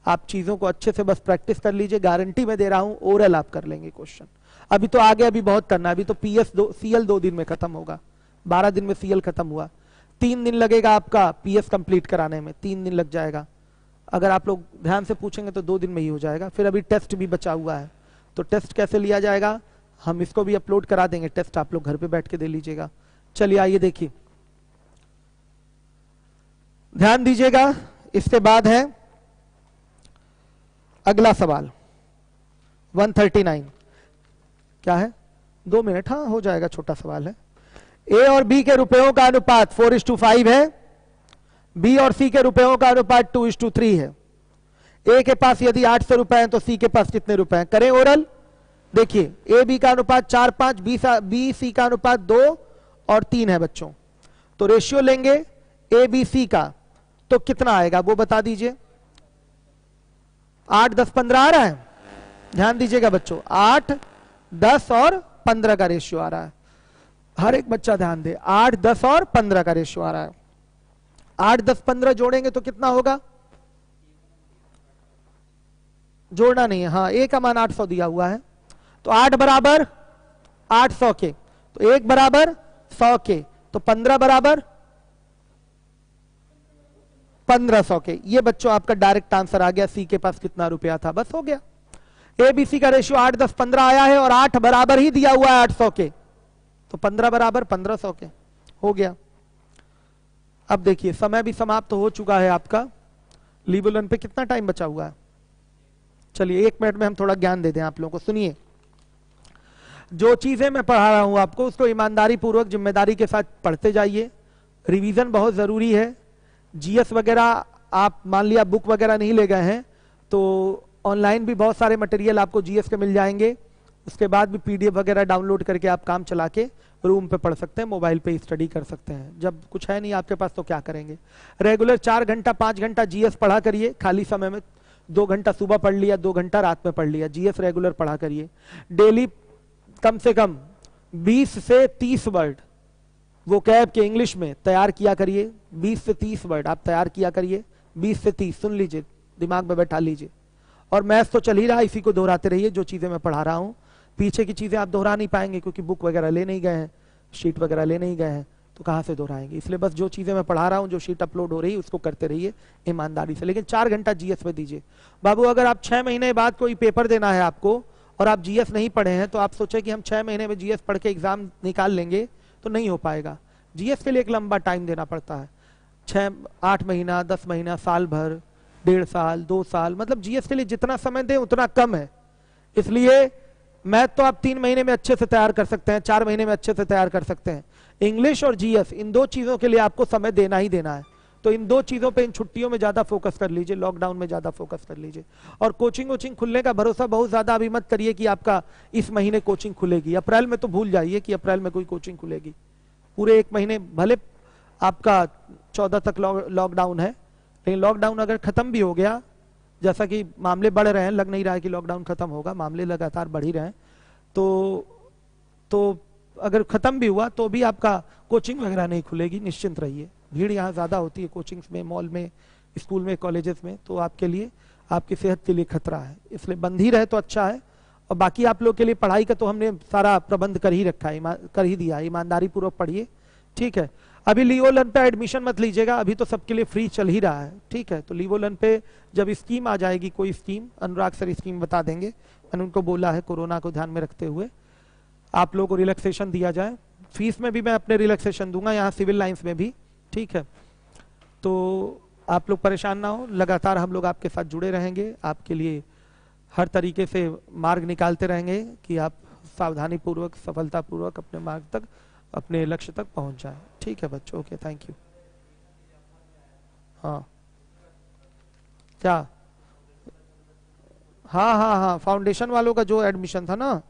आप चीजों को अच्छे से बस प्रैक्टिस कर लीजिए, गारंटी में दे रहा हूं, ओरल आप कर लेंगे क्वेश्चन। अभी तो आगे अभी बहुत करना है, अभी तो सीएल 2 दिन में खत्म होगा, 12 दिन में सीएल खत्म हुआ, 3 दिन लगेगा आपका पीएस कंप्लीट कराने में, 3 दिन लग जाएगा। अगर आप लोग ध्यान से पूछेंगे तो 2 दिन में ही हो जाएगा। फिर अभी टेस्ट भी बचा हुआ है, तो टेस्ट कैसे लिया जाएगा, हम इसको भी अपलोड करा देंगे, टेस्ट आप लोग घर पे बैठ के दे लीजिएगा। चलिए आइए देखिए, ध्यान दीजिएगा, इसके बाद है अगला सवाल 139, क्या है, 2 मिनट, हाँ हो जाएगा, छोटा सवाल है। ए और बी के रुपयों का अनुपात 4:5 है, बी और सी के रुपयों का अनुपात 2:3 है। ए के पास यदि 800 रुपए हैं तो सी के पास कितने रुपए हैं, करें ओरल। देखिए ए बी का अनुपात 4-5, बी सी का अनुपात 2 और 3 है बच्चों, तो रेशियो लेंगे ए बी सी का तो कितना आएगा वो बता दीजिए। 8, 10, 15 आ रहा है, ध्यान दीजिएगा बच्चों, 8, 10 और 15 का रेशियो आ रहा है। हर एक बच्चा ध्यान दे, 8, 10 और 15 का रेशियो आ रहा है। 8, 10, 15 जोड़ेंगे तो कितना होगा, जोड़ना नहीं है, हाँ ए का मान 800 दिया हुआ है, तो 8 बराबर 800 के, तो 1 बराबर 100 के, तो 15 बराबर 1500 के। ये बच्चों आपका डायरेक्ट आंसर आ गया, सी के पास कितना रुपया था, बस हो गया। ए बी सी का रेशियो 8, 10, 15 आया है, और 8 बराबर ही दिया हुआ है 800 के, तो 15 बराबर 1500 के, हो गया। अब देखिए समय भी समाप्त हो चुका है आपका, लीबुलन पे कितना टाइम बचा हुआ है, चलिए 1 मिनट में हम थोड़ा ज्ञान दे दें आप लोगों को। सुनिए, जो चीजें मैं पढ़ा रहा हूं आपको उसको ईमानदारी पूर्वक जिम्मेदारी के साथ पढ़ते जाइए, रिवीजन बहुत जरूरी है। जीएस वगैरह आप मान लिया बुक वगैरह नहीं ले गए हैं तो ऑनलाइन भी बहुत सारे मटेरियल आपको जीएस के मिल जाएंगे, उसके बाद भी पीडीएफ वगैरह डाउनलोड करके आप काम चला के रूम पे पढ़ सकते हैं, मोबाइल पे स्टडी कर सकते हैं। जब कुछ है नहीं आपके पास तो क्या करेंगे, रेगुलर 4 घंटा 5 घंटा जीएस पढ़ा करिए, खाली समय में 2 घंटा सुबह पढ़ लिया, 2 घंटा रात में पढ़ लिया, जीएस रेगुलर पढ़ा करिए। डेली कम से कम 20 से 30 वर्ड वो कैब के इंग्लिश में तैयार किया करिए, 20 से 30 वर्ड आप तैयार किया करिए, 20 से 30 सुन लीजिए, दिमाग में बैठा लीजिए। और मैथ्स तो चल ही रहा है, इसी को दोहराते रहिए, जो चीजें मैं पढ़ा रहा हूँ। पीछे की चीजें आप दोहरा नहीं पाएंगे क्योंकि बुक वगैरह ले नहीं गए हैं, शीट वगैरह ले नहीं गए हैं, तो कहाँ से दोहराएंगे, इसलिए बस जो चीजें मैं पढ़ा रहा हूँ, जो शीट अपलोड हो रही है उसको करते रहिए ईमानदारी से। लेकिन 4 घंटा जीएस में दीजिए बाबू। अगर आप 6 महीने बाद कोई पेपर देना है आपको और आप जीएस नहीं पढ़े हैं तो आप सोचे कि हम 6 महीने में जीएस पढ़ के एग्जाम निकाल लेंगे, तो नहीं हो पाएगा। जीएस के लिए एक लंबा टाइम देना पड़ता है, 6, 8 महीना, 10 महीना, साल भर, 1.5 साल 2 साल, मतलब जीएस के लिए जितना समय दें उतना कम है। इसलिए मैथ तो आप 3 महीने में अच्छे से तैयार कर सकते हैं, 4 महीने में अच्छे से तैयार कर सकते हैं। इंग्लिश और जीएस इन 2 चीजों के लिए आपको समय देना ही देना है। तो इन 2 चीजों पे इन छुट्टियों में ज्यादा फोकस कर लीजिए, लॉकडाउन में ज्यादा फोकस कर लीजिए। और कोचिंग खुलने का भरोसा बहुत ज्यादा अभी मत करिए कि आपका इस महीने कोचिंग खुलेगी। अप्रैल में तो भूल जाइए कि अप्रैल में कोई कोचिंग खुलेगी। पूरे 1 महीने भले आपका 14 तक लॉकडाउन है, लेकिन लॉकडाउन अगर खत्म भी हो गया, जैसा कि मामले बढ़ रहे हैं, लग नहीं रहा है कि लॉकडाउन खत्म होगा, मामले लगातार बढ़ ही रहे हैं, तो अगर खत्म भी हुआ तो भी आपका कोचिंग वगैरह नहीं खुलेगी, निश्चिंत रहिए। भीड़ यहाँ ज्यादा होती है कोचिंग्स में, मॉल में, स्कूल में, कॉलेजेस में, तो आपके लिए, आपकी सेहत के लिए खतरा है, इसलिए बंद ही रहे तो अच्छा है। और बाकी आप लोग के लिए पढ़ाई का तो हमने सारा प्रबंध कर ही रखा है, कर ही दिया है, ईमानदारी पूर्वक पढ़िए, ठीक है। अभी लीवोलन पे एडमिशन मत लीजिएगा, अभी तो सबके लिए फ्री चल ही रहा है, ठीक है। तो लीवोलन पे जब स्कीम आ जाएगी, कोई स्कीम, अनुराग सर स्कीम बता देंगे, मैंने उनको बोला है कोरोना को ध्यान में रखते हुए आप लोगों को रिलैक्सेशन दिया जाए। फीस में भी मैं अपने रिलैक्सेशन दूंगा, यहाँ सिविल लाइंस में भी, ठीक है। तो आप लोग परेशान ना हो, लगातार हम लोग आपके साथ जुड़े रहेंगे, आपके लिए हर तरीके से मार्ग निकालते रहेंगे कि आप सावधानी पूर्वक, सफलता पूर्वक अपने मार्ग तक, अपने लक्ष्य तक पहुंच जाए, ठीक है बच्चों। Okay, thank you. हाँ क्या? हाँ, फाउंडेशन वालों का जो एडमिशन था ना,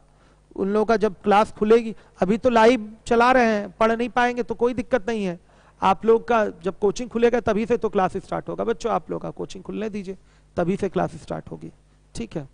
उन लोगों का जब क्लास खुलेगी, अभी तो लाइव चला रहे हैं, पढ़ नहीं पाएंगे तो कोई दिक्कत नहीं है। आप लोग का जब कोचिंग खुलेगा तभी से तो क्लास स्टार्ट होगा बच्चों, आप लोग का कोचिंग खुलने दीजिए, तभी से क्लास स्टार्ट होगी, ठीक है।